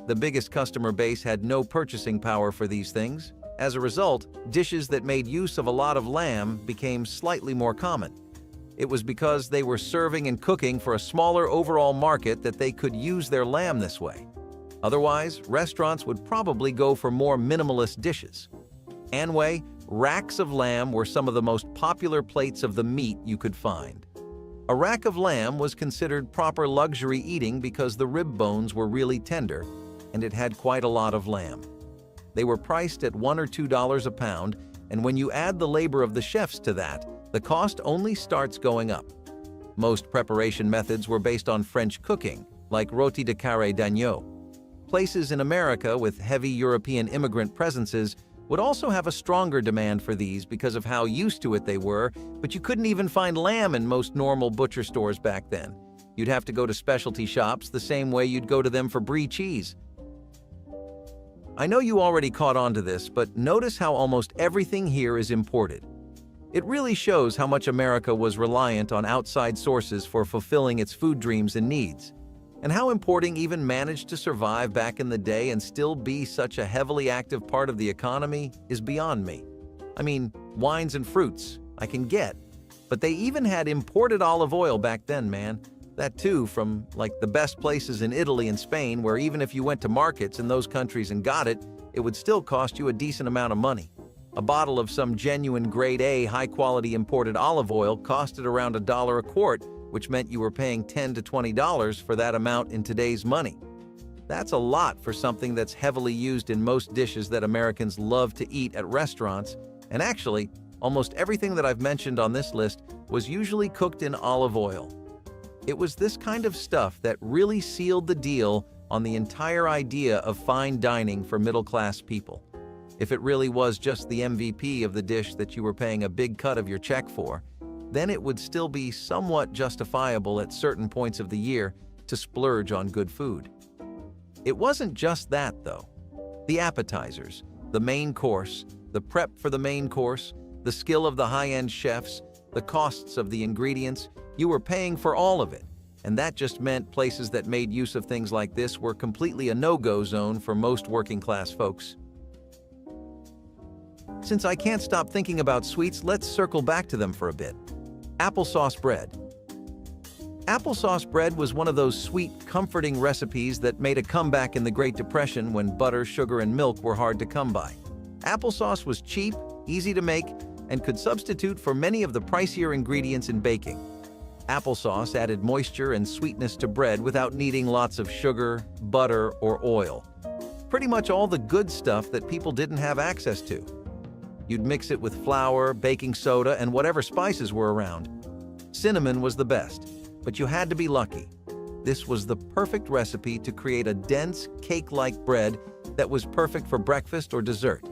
The biggest customer base had no purchasing power for these things. As a result, dishes that made use of a lot of lamb became slightly more common. It was because they were serving and cooking for a smaller overall market that they could use their lamb this way. Otherwise, restaurants would probably go for more minimalist dishes. Anyway, racks of lamb were some of the most popular plates of the meat you could find. A rack of lamb was considered proper luxury eating because the rib bones were really tender, and it had quite a lot of lamb. They were priced at $1 or $2 a pound, and when you add the labor of the chefs to that, the cost only starts going up. Most preparation methods were based on French cooking, like rôti de carré d'agneau. Places in America with heavy European immigrant presences would also have a stronger demand for these because of how used to it they were, but you couldn't even find lamb in most normal butcher stores back then. You'd have to go to specialty shops the same way you'd go to them for Brie cheese. I know you already caught on to this, but notice how almost everything here is imported. It really shows how much America was reliant on outside sources for fulfilling its food dreams and needs, and how importing even managed to survive back in the day and still be such a heavily active part of the economy is beyond me. I mean, wines and fruits, I can get, but they even had imported olive oil back then, man. That too from like the best places in Italy and Spain, where even if you went to markets in those countries and got it, it would still cost you a decent amount of money. A bottle of some genuine grade A high-quality imported olive oil costed around $1 a quart, which meant you were paying $10 to $20 for that amount in today's money. That's a lot for something that's heavily used in most dishes that Americans love to eat at restaurants, and actually, almost everything that I've mentioned on this list was usually cooked in olive oil. It was this kind of stuff that really sealed the deal on the entire idea of fine dining for middle-class people. If it really was just the MVP of the dish that you were paying a big cut of your check for, then it would still be somewhat justifiable at certain points of the year to splurge on good food. It wasn't just that, though. The appetizers, the main course, the prep for the main course, the skill of the high-end chefs, the costs of the ingredients, you were paying for all of it. and that just meant places that made use of things like this were completely a no-go zone for most working-class folks. Since I can't stop thinking about sweets, let's circle back to them for a bit. Applesauce bread. Applesauce bread was one of those sweet, comforting recipes that made a comeback in the Great Depression when butter, sugar, and milk were hard to come by. Applesauce was cheap, easy to make, and could substitute for many of the pricier ingredients in baking. Applesauce added moisture and sweetness to bread without needing lots of sugar, butter, or oil. Pretty much all the good stuff that people didn't have access to. You'd mix it with flour, baking soda, and whatever spices were around. Cinnamon was the best, but you had to be lucky. This was the perfect recipe to create a dense, cake-like bread that was perfect for breakfast or dessert.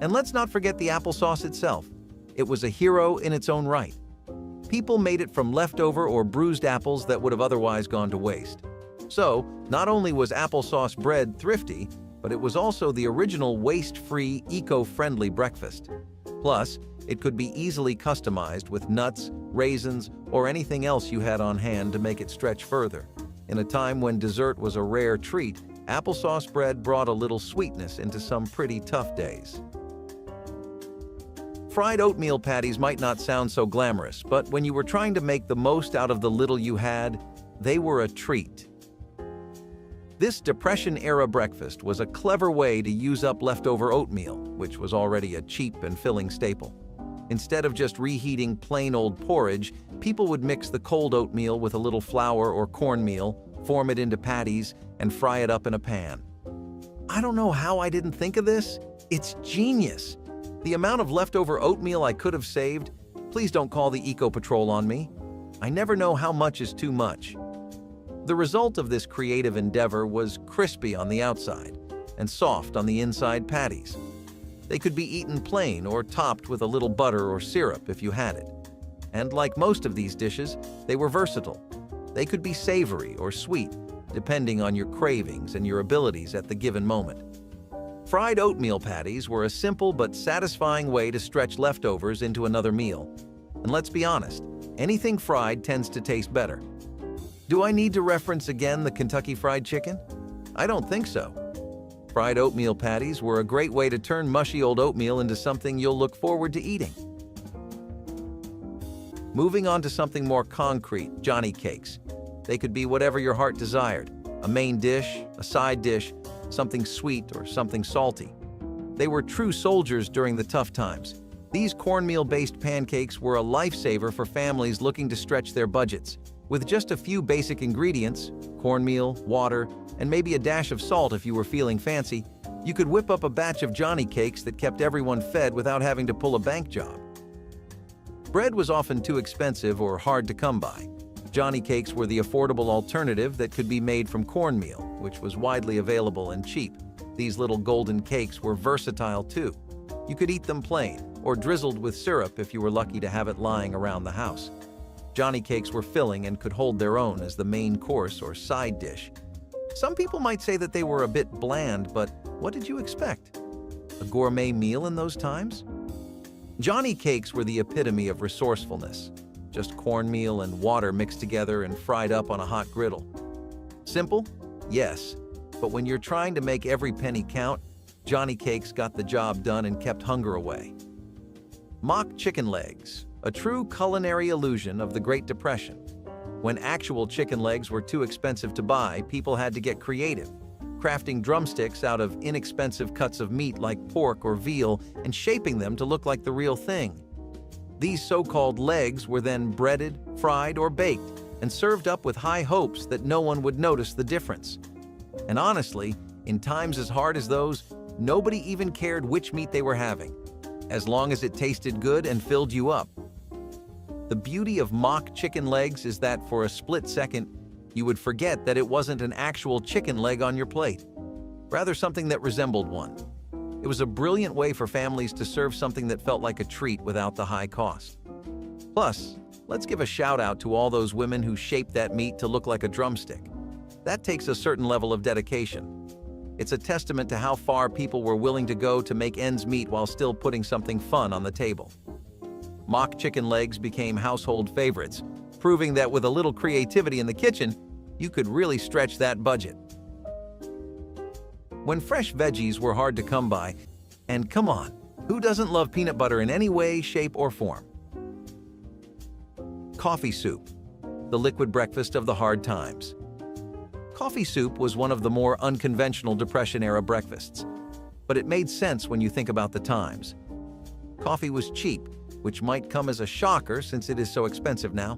And let's not forget the applesauce itself. It was a hero in its own right. People made it from leftover or bruised apples that would have otherwise gone to waste. So, not only was applesauce bread thrifty, but it was also the original waste-free, eco-friendly breakfast. Plus, it could be easily customized with nuts, raisins, or anything else you had on hand to make it stretch further. In a time when dessert was a rare treat, applesauce bread brought a little sweetness into some pretty tough days. Fried oatmeal patties might not sound so glamorous, but when you were trying to make the most out of the little you had, they were a treat. This Depression-era breakfast was a clever way to use up leftover oatmeal, which was already a cheap and filling staple. Instead of just reheating plain old porridge, people would mix the cold oatmeal with a little flour or cornmeal, form it into patties, and fry it up in a pan. I don't know how I didn't think of this. It's genius. The amount of leftover oatmeal I could have saved, please don't call the Eco Patrol on me. I never know how much is too much. The result of this creative endeavor was crispy on the outside and soft on the inside patties. They could be eaten plain or topped with a little butter or syrup if you had it. And like most of these dishes, they were versatile. They could be savory or sweet, depending on your cravings and your abilities at the given moment. Fried oatmeal patties were a simple but satisfying way to stretch leftovers into another meal. And let's be honest, anything fried tends to taste better. Do I need to reference again the Kentucky Fried Chicken? I don't think so. Fried oatmeal patties were a great way to turn mushy old oatmeal into something you'll look forward to eating. Moving on to something more concrete, Johnny cakes. They could be whatever your heart desired, a main dish, a side dish, something sweet or something salty. They were true soldiers during the tough times. These cornmeal-based pancakes were a lifesaver for families looking to stretch their budgets. With just a few basic ingredients, cornmeal, water, and maybe a dash of salt if you were feeling fancy, you could whip up a batch of Johnny cakes that kept everyone fed without having to pull a bank job. Bread was often too expensive or hard to come by. Johnny cakes were the affordable alternative that could be made from cornmeal, which was widely available and cheap. These little golden cakes were versatile too. You could eat them plain, or drizzled with syrup if you were lucky to have it lying around the house. Johnny cakes were filling and could hold their own as the main course or side dish. Some people might say that they were a bit bland, but what did you expect? A gourmet meal in those times? Johnny cakes were the epitome of resourcefulness. Just cornmeal and water mixed together and fried up on a hot griddle. Simple? Yes. But when you're trying to make every penny count, Johnny cakes got the job done and kept hunger away. Mock chicken legs, a true culinary illusion of the Great Depression. When actual chicken legs were too expensive to buy, people had to get creative, crafting drumsticks out of inexpensive cuts of meat like pork or veal and shaping them to look like the real thing. These so-called legs were then breaded, fried, or baked and served up with high hopes that no one would notice the difference. And honestly, in times as hard as those, nobody even cared which meat they were having, as long as it tasted good and filled you up. The beauty of mock chicken legs is that for a split second, you would forget that it wasn't an actual chicken leg on your plate, rather something that resembled one. It was a brilliant way for families to serve something that felt like a treat without the high cost. Plus, let's give a shout out to all those women who shaped that meat to look like a drumstick. That takes a certain level of dedication. It's a testament to how far people were willing to go to make ends meet while still putting something fun on the table. Mock chicken legs became household favorites, proving that with a little creativity in the kitchen, you could really stretch that budget. When fresh veggies were hard to come by, and come on, who doesn't love peanut butter in any way, shape, or form? Coffee soup, the liquid breakfast of the hard times. Coffee soup was one of the more unconventional Depression-era breakfasts, but it made sense when you think about the times. Coffee was cheap, which might come as a shocker since it is so expensive now.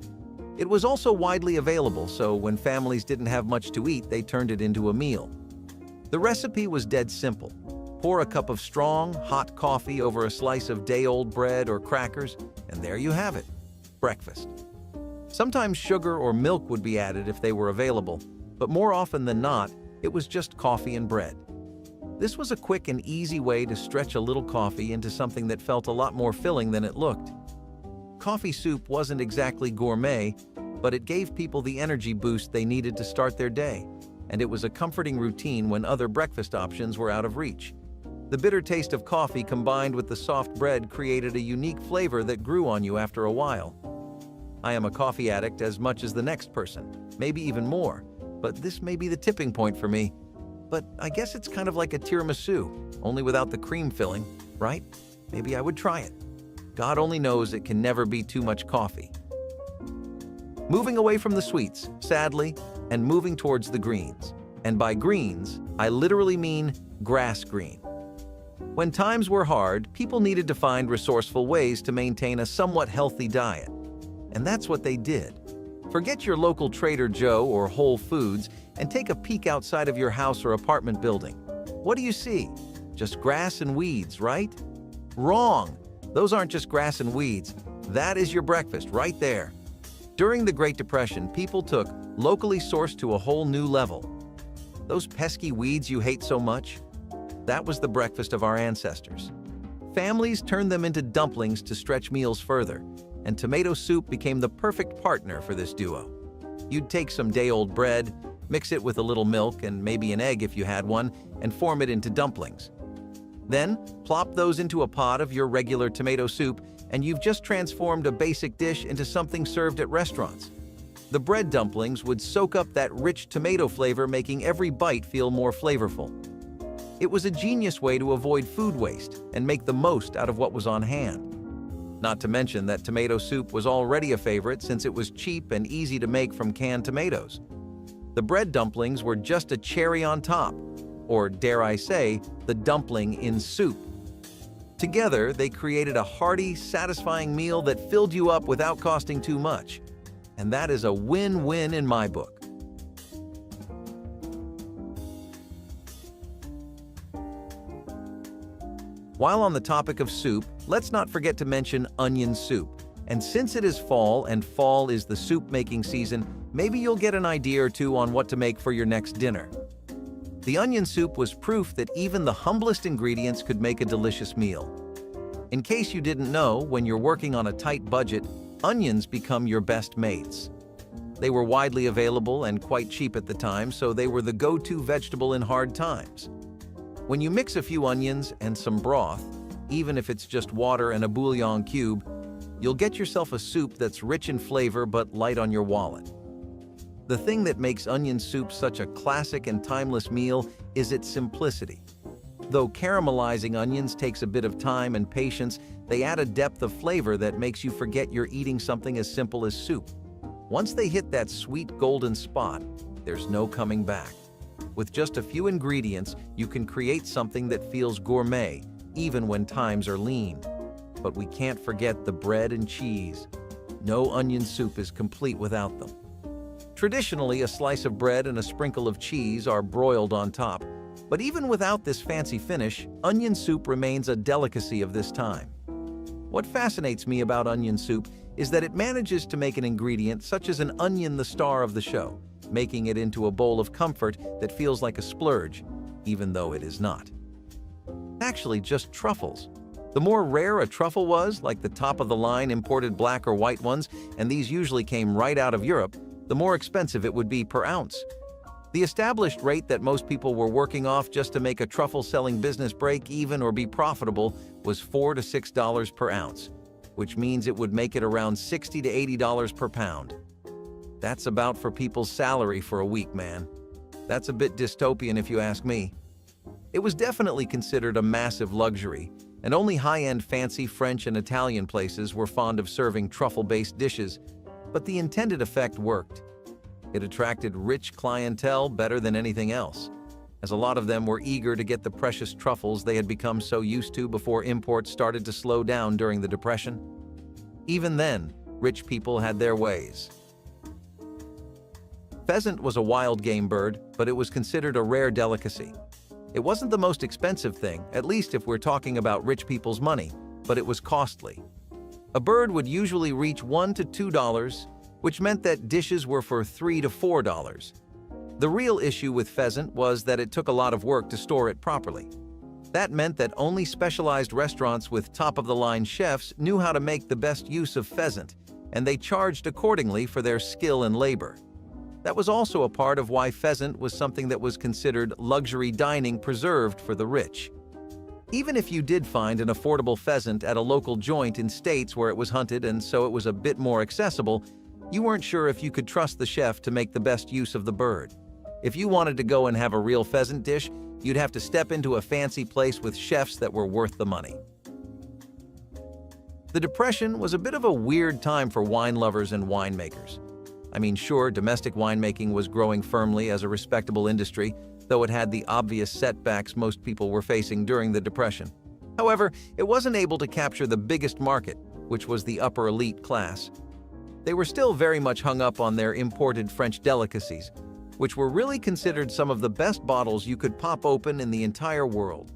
It was also widely available, so when families didn't have much to eat, they turned it into a meal. The recipe was dead simple. Pour a cup of strong, hot coffee over a slice of day-old bread or crackers, and there you have it, breakfast. Sometimes sugar or milk would be added if they were available, but more often than not, it was just coffee and bread. This was a quick and easy way to stretch a little coffee into something that felt a lot more filling than it looked. Coffee soup wasn't exactly gourmet, but it gave people the energy boost they needed to start their day, and it was a comforting routine when other breakfast options were out of reach. The bitter taste of coffee combined with the soft bread created a unique flavor that grew on you after a while. I am a coffee addict as much as the next person, maybe even more, but this may be the tipping point for me. But I guess it's kind of like a tiramisu, only without the cream filling, right? Maybe I would try it. God only knows it can never be too much coffee. Moving away from the sweets, sadly, and moving towards the greens. And by greens, I literally mean grass green. When times were hard, people needed to find resourceful ways to maintain a somewhat healthy diet. And that's what they did. Forget your local Trader Joe or Whole Foods and take a peek outside of your house or apartment building. What do you see? Just grass and weeds, right? Wrong! Those aren't just grass and weeds. That is your breakfast right there. During the Great Depression, people took locally sourced to a whole new level. Those pesky weeds you hate so much? That was the breakfast of our ancestors. Families turned them into dumplings to stretch meals further, and tomato soup became the perfect partner for this duo. You'd take some day-old bread, mix it with a little milk and maybe an egg if you had one, and form it into dumplings. Then, plop those into a pot of your regular tomato soup, and you've just transformed a basic dish into something served at restaurants. The bread dumplings would soak up that rich tomato flavor, making every bite feel more flavorful. It was a genius way to avoid food waste and make the most out of what was on hand. Not to mention that tomato soup was already a favorite since it was cheap and easy to make from canned tomatoes. The bread dumplings were just a cherry on top, or dare I say, the dumpling in soup. Together, they created a hearty, satisfying meal that filled you up without costing too much. And that is a win-win in my book. While on the topic of soup, let's not forget to mention onion soup. And since it is fall and fall is the soup-making season, maybe you'll get an idea or two on what to make for your next dinner. The onion soup was proof that even the humblest ingredients could make a delicious meal. In case you didn't know, when you're working on a tight budget, onions become your best mates. They were widely available and quite cheap at the time, so they were the go-to vegetable in hard times. When you mix a few onions and some broth, even if it's just water and a bouillon cube, you'll get yourself a soup that's rich in flavor but light on your wallet. The thing that makes onion soup such a classic and timeless meal is its simplicity. Though caramelizing onions takes a bit of time and patience, they add a depth of flavor that makes you forget you're eating something as simple as soup. Once they hit that sweet golden spot, there's no coming back. With just a few ingredients, you can create something that feels gourmet, even when times are lean. But we can't forget the bread and cheese. No onion soup is complete without them. Traditionally, a slice of bread and a sprinkle of cheese are broiled on top. But even without this fancy finish, onion soup remains a delicacy of this time. What fascinates me about onion soup is that it manages to make an ingredient such as an onion the star of the show, making it into a bowl of comfort that feels like a splurge, even though it is not. Actually, just truffles. The more rare a truffle was, like the top-of-the-line imported black or white ones, and these usually came right out of Europe, the more expensive it would be per ounce. The established rate that most people were working off just to make a truffle-selling business break even or be profitable was $4 to $6 per ounce, which means it would make it around $60 to $80 per pound. That's about for people's salary for a week, man. That's a bit dystopian if you ask me. It was definitely considered a massive luxury, and only high-end fancy French and Italian places were fond of serving truffle-based dishes, but the intended effect worked. It attracted rich clientele better than anything else, as a lot of them were eager to get the precious truffles they had become so used to before imports started to slow down during the Depression. Even then, rich people had their ways. Pheasant was a wild game bird, but it was considered a rare delicacy. It wasn't the most expensive thing, at least if we're talking about rich people's money, but it was costly. A bird would usually reach $1 to $2, which meant that dishes were for $3 to $4. The real issue with pheasant was that it took a lot of work to store it properly. That meant that only specialized restaurants with top-of-the-line chefs knew how to make the best use of pheasant, and they charged accordingly for their skill and labor. That was also a part of why pheasant was something that was considered luxury dining preserved for the rich. Even if you did find an affordable pheasant at a local joint in states where it was hunted and so it was a bit more accessible, you weren't sure if you could trust the chef to make the best use of the bird. If you wanted to go and have a real pheasant dish, you'd have to step into a fancy place with chefs that were worth the money. The Depression was a bit of a weird time for wine lovers and winemakers. I mean, sure, domestic winemaking was growing firmly as a respectable industry, though it had the obvious setbacks most people were facing during the Depression. However, it wasn't able to capture the biggest market, which was the upper elite class. They were still very much hung up on their imported French delicacies, which were really considered some of the best bottles you could pop open in the entire world.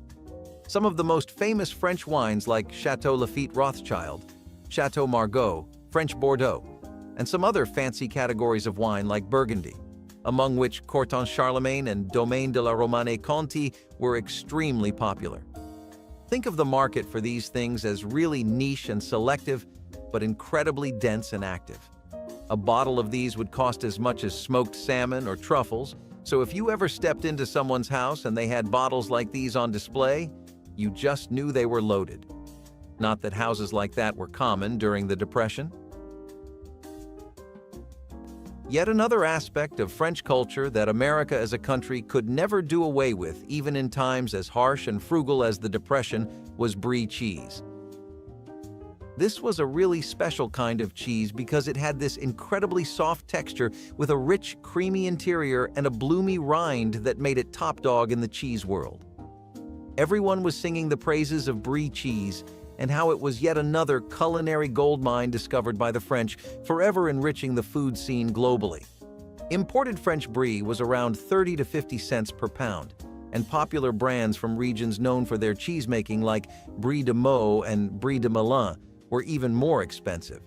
Some of the most famous French wines like Chateau Lafite Rothschild, Chateau Margaux, French Bordeaux, and some other fancy categories of wine like Burgundy, among which Corton Charlemagne and Domaine de la Romanée Conti were extremely popular. Think of the market for these things as really niche and selective, but incredibly dense and active. A bottle of these would cost as much as smoked salmon or truffles, so if you ever stepped into someone's house and they had bottles like these on display, you just knew they were loaded. Not that houses like that were common during the Depression. Yet another aspect of French culture that America as a country could never do away with, even in times as harsh and frugal as the Depression, was Brie cheese. This was a really special kind of cheese because it had this incredibly soft texture with a rich, creamy interior and a bloomy rind that made it top dog in the cheese world. Everyone was singing the praises of Brie cheese and how it was yet another culinary goldmine discovered by the French, forever enriching the food scene globally. Imported French Brie was around 30 to 50 cents per pound, and popular brands from regions known for their cheesemaking like Brie de Meaux and Brie de Melun were even more expensive.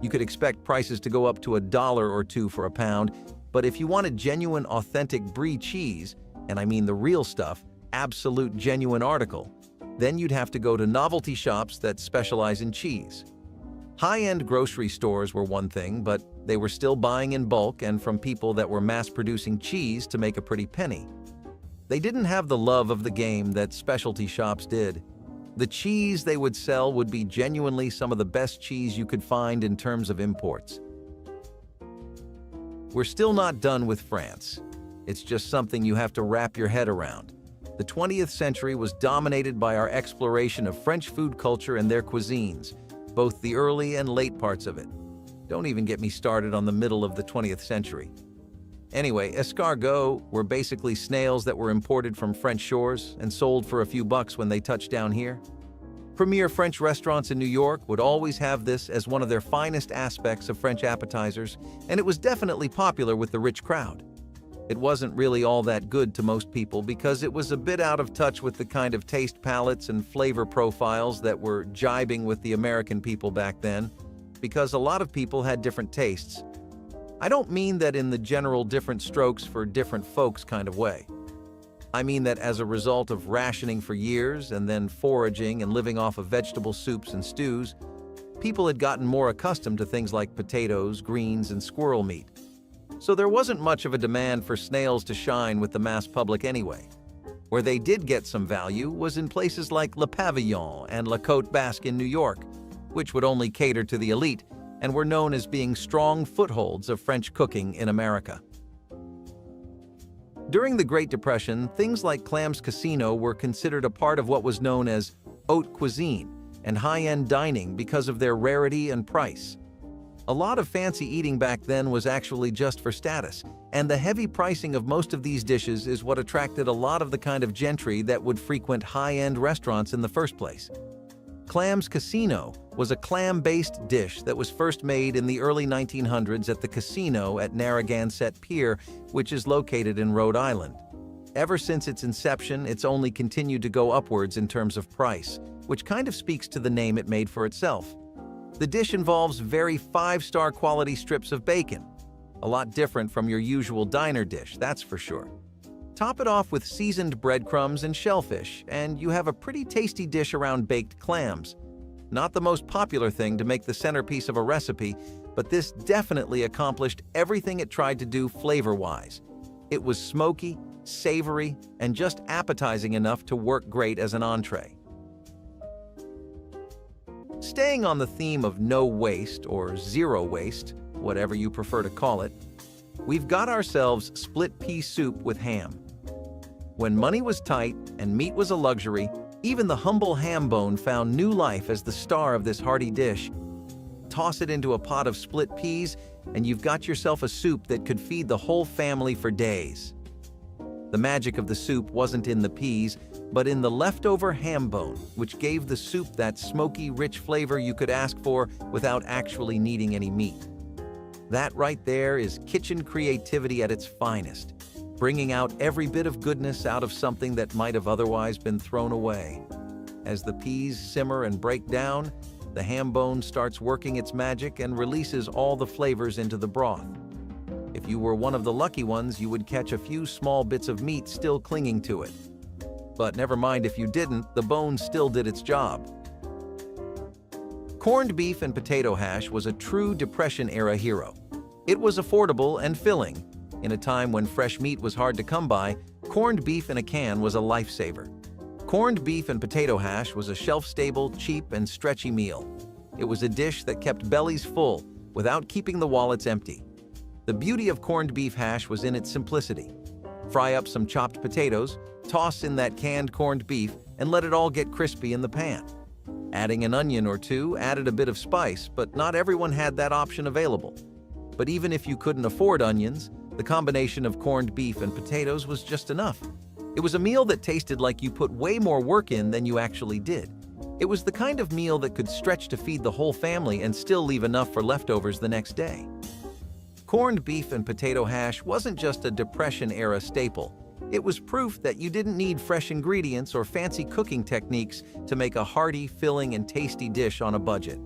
You could expect prices to go up to $1 or $2 for a pound, but if you wanted genuine, authentic Brie cheese, and I mean the real stuff, absolute genuine article, then you'd have to go to novelty shops that specialize in cheese. High-end grocery stores were one thing, but they were still buying in bulk and from people that were mass-producing cheese to make a pretty penny. They didn't have the love of the game that specialty shops did. The cheese they would sell would be genuinely some of the best cheese you could find in terms of imports. We're still not done with France. It's just something you have to wrap your head around. The 20th century was dominated by our exploration of French food culture and their cuisines, both the early and late parts of it. Don't even get me started on the middle of the 20th century. Anyway, escargots were basically snails that were imported from French shores and sold for a few bucks when they touched down here. Premier French restaurants in New York would always have this as one of their finest aspects of French appetizers, and it was definitely popular with the rich crowd. It wasn't really all that good to most people because it was a bit out of touch with the kind of taste palettes and flavor profiles that were jibing with the American people back then, because a lot of people had different tastes. I don't mean that in the general different strokes for different folks kind of way. I mean that as a result of rationing for years and then foraging and living off of vegetable soups and stews, people had gotten more accustomed to things like potatoes, greens, and squirrel meat. So there wasn't much of a demand for snails to shine with the mass public anyway. Where they did get some value was in places like Le Pavillon and La Côte Basque in New York, which would only cater to the elite, and were known as being strong footholds of French cooking in America. During the Great Depression, things like clams casino were considered a part of what was known as haute cuisine and high-end dining because of their rarity and price. A lot of fancy eating back then was actually just for status, and the heavy pricing of most of these dishes is what attracted a lot of the kind of gentry that would frequent high-end restaurants in the first place. Clams casino was a clam-based dish that was first made in the early 1900s at the casino at Narragansett Pier, which is located in Rhode Island. Ever since its inception, it's only continued to go upwards in terms of price, which kind of speaks to the name it made for itself. The dish involves very 5-star quality strips of bacon. A lot different from your usual diner dish, that's for sure. Top it off with seasoned breadcrumbs and shellfish, and you have a pretty tasty dish around baked clams. Not the most popular thing to make the centerpiece of a recipe, but this definitely accomplished everything it tried to do flavor-wise. It was smoky, savory, and just appetizing enough to work great as an entree. Staying on the theme of no waste or zero waste, whatever you prefer to call it, we've got ourselves split pea soup with ham. When money was tight and meat was a luxury, even the humble ham bone found new life as the star of this hearty dish. Toss it into a pot of split peas, and you've got yourself a soup that could feed the whole family for days. The magic of the soup wasn't in the peas, but in the leftover ham bone, which gave the soup that smoky, rich flavor you could ask for without actually needing any meat. That right there is kitchen creativity at its finest, bringing out every bit of goodness out of something that might have otherwise been thrown away. As the peas simmer and break down, the ham bone starts working its magic and releases all the flavors into the broth. If you were one of the lucky ones, you would catch a few small bits of meat still clinging to it. But never mind if you didn't, the bone still did its job. Corned beef and potato hash was a true Depression-era hero. It was affordable and filling. In a time when fresh meat was hard to come by, corned beef in a can was a lifesaver. Corned beef and potato hash was a shelf-stable, cheap, and stretchy meal. It was a dish that kept bellies full without keeping the wallets empty. The beauty of corned beef hash was in its simplicity. Fry up some chopped potatoes, toss in that canned corned beef, and let it all get crispy in the pan. Adding an onion or two added a bit of spice, but not everyone had that option available. But even if you couldn't afford onions, the combination of corned beef and potatoes was just enough. It was a meal that tasted like you put way more work in than you actually did. It was the kind of meal that could stretch to feed the whole family and still leave enough for leftovers the next day. Corned beef and potato hash wasn't just a Depression-era staple. It was proof that you didn't need fresh ingredients or fancy cooking techniques to make a hearty, filling, and tasty dish on a budget.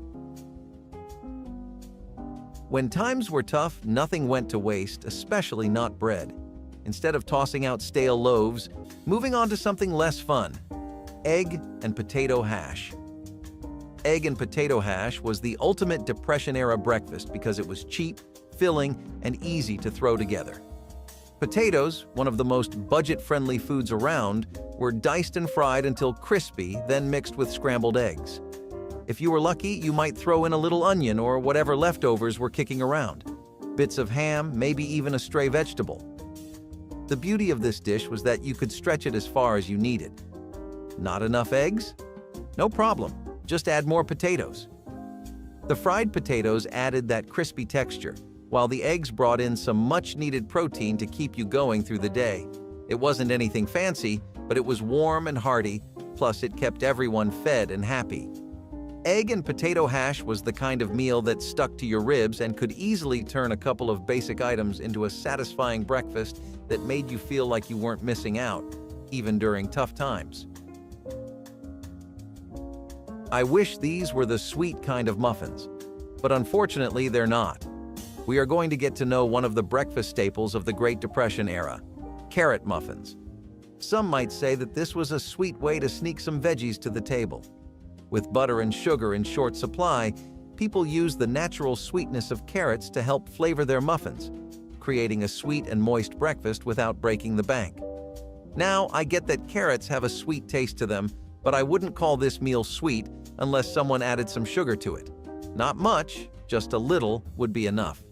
When times were tough, nothing went to waste, especially not bread. Instead of tossing out stale loaves, moving on to something less fun: egg and potato hash. Egg and potato hash was the ultimate Depression-era breakfast because it was cheap, filling, and easy to throw together. Potatoes, one of the most budget-friendly foods around, were diced and fried until crispy, then mixed with scrambled eggs. If you were lucky, you might throw in a little onion or whatever leftovers were kicking around. Bits of ham, maybe even a stray vegetable. The beauty of this dish was that you could stretch it as far as you needed. Not enough eggs? No problem, just add more potatoes. The fried potatoes added that crispy texture, while the eggs brought in some much-needed protein to keep you going through the day. It wasn't anything fancy, but it was warm and hearty, plus it kept everyone fed and happy. Egg and potato hash was the kind of meal that stuck to your ribs and could easily turn a couple of basic items into a satisfying breakfast that made you feel like you weren't missing out, even during tough times. I wish these were the sweet kind of muffins, but unfortunately they're not. We are going to get to know one of the breakfast staples of the Great Depression era: carrot muffins. Some might say that this was a sweet way to sneak some veggies to the table. With butter and sugar in short supply, people used the natural sweetness of carrots to help flavor their muffins, creating a sweet and moist breakfast without breaking the bank. Now, I get that carrots have a sweet taste to them, but I wouldn't call this meal sweet unless someone added some sugar to it. Not much, just a little would be enough.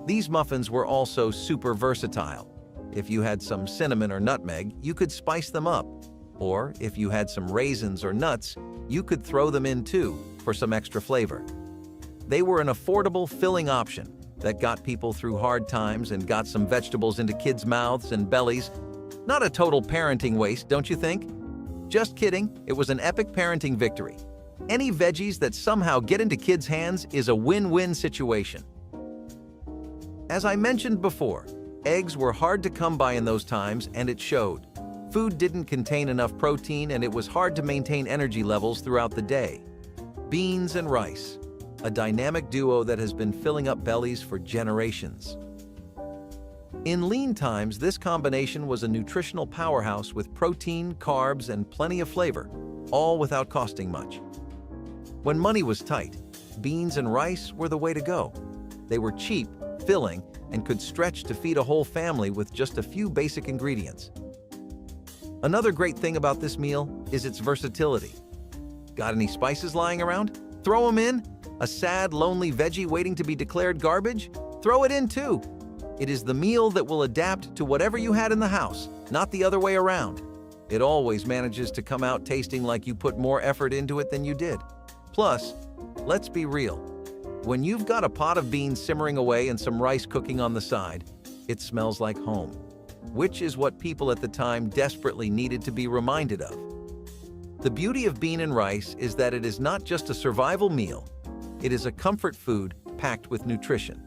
These muffins were also super versatile. If you had some cinnamon or nutmeg, you could spice them up. Or if you had some raisins or nuts, you could throw them in too for some extra flavor. They were an affordable, filling option that got people through hard times and got some vegetables into kids' mouths and bellies. Not a total parenting waste, don't you think? Just kidding, it was an epic parenting victory. Any veggies that somehow get into kids' hands is a win-win situation. As I mentioned before, eggs were hard to come by in those times, and it showed. Food didn't contain enough protein, and it was hard to maintain energy levels throughout the day. Beans and rice, a dynamic duo that has been filling up bellies for generations. In lean times, this combination was a nutritional powerhouse with protein, carbs, and plenty of flavor, all without costing much. When money was tight, beans and rice were the way to go. They were cheap, filling, and could stretch to feed a whole family with just a few basic ingredients. Another great thing about this meal is its versatility. Got any spices lying around? Throw them in. A sad, lonely veggie waiting to be declared garbage? Throw it in too. It is the meal that will adapt to whatever you had in the house, not the other way around. It always manages to come out tasting like you put more effort into it than you did. Plus, let's be real. When you've got a pot of beans simmering away and some rice cooking on the side, it smells like home, which is what people at the time desperately needed to be reminded of. The beauty of bean and rice is that it is not just a survival meal, it is a comfort food packed with nutrition.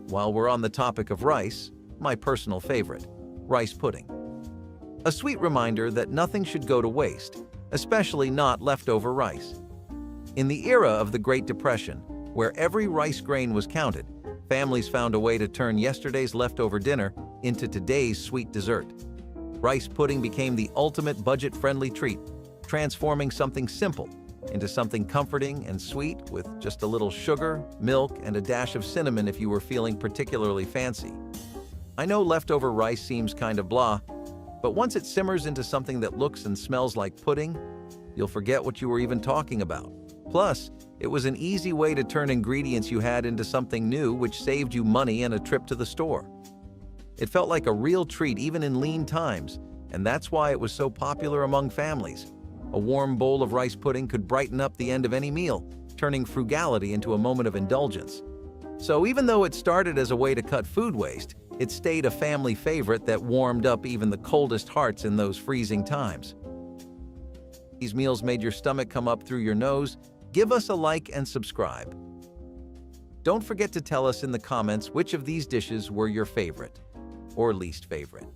While we're on the topic of rice, my personal favorite, rice pudding. A sweet reminder that nothing should go to waste, especially not leftover rice. In the era of the Great Depression, where every rice grain was counted, families found a way to turn yesterday's leftover dinner into today's sweet dessert. Rice pudding became the ultimate budget-friendly treat, transforming something simple into something comforting and sweet with just a little sugar, milk, and a dash of cinnamon if you were feeling particularly fancy. I know leftover rice seems kind of blah, but once it simmers into something that looks and smells like pudding, you'll forget what you were even talking about. Plus, it was an easy way to turn ingredients you had into something new, which saved you money and a trip to the store. It felt like a real treat even in lean times, and that's why it was so popular among families. A warm bowl of rice pudding could brighten up the end of any meal, turning frugality into a moment of indulgence. So even though it started as a way to cut food waste, it stayed a family favorite that warmed up even the coldest hearts in those freezing times. These meals made your stomach come up through your nose. Give us a like and subscribe. Don't forget to tell us in the comments which of these dishes were your favorite or least favorite.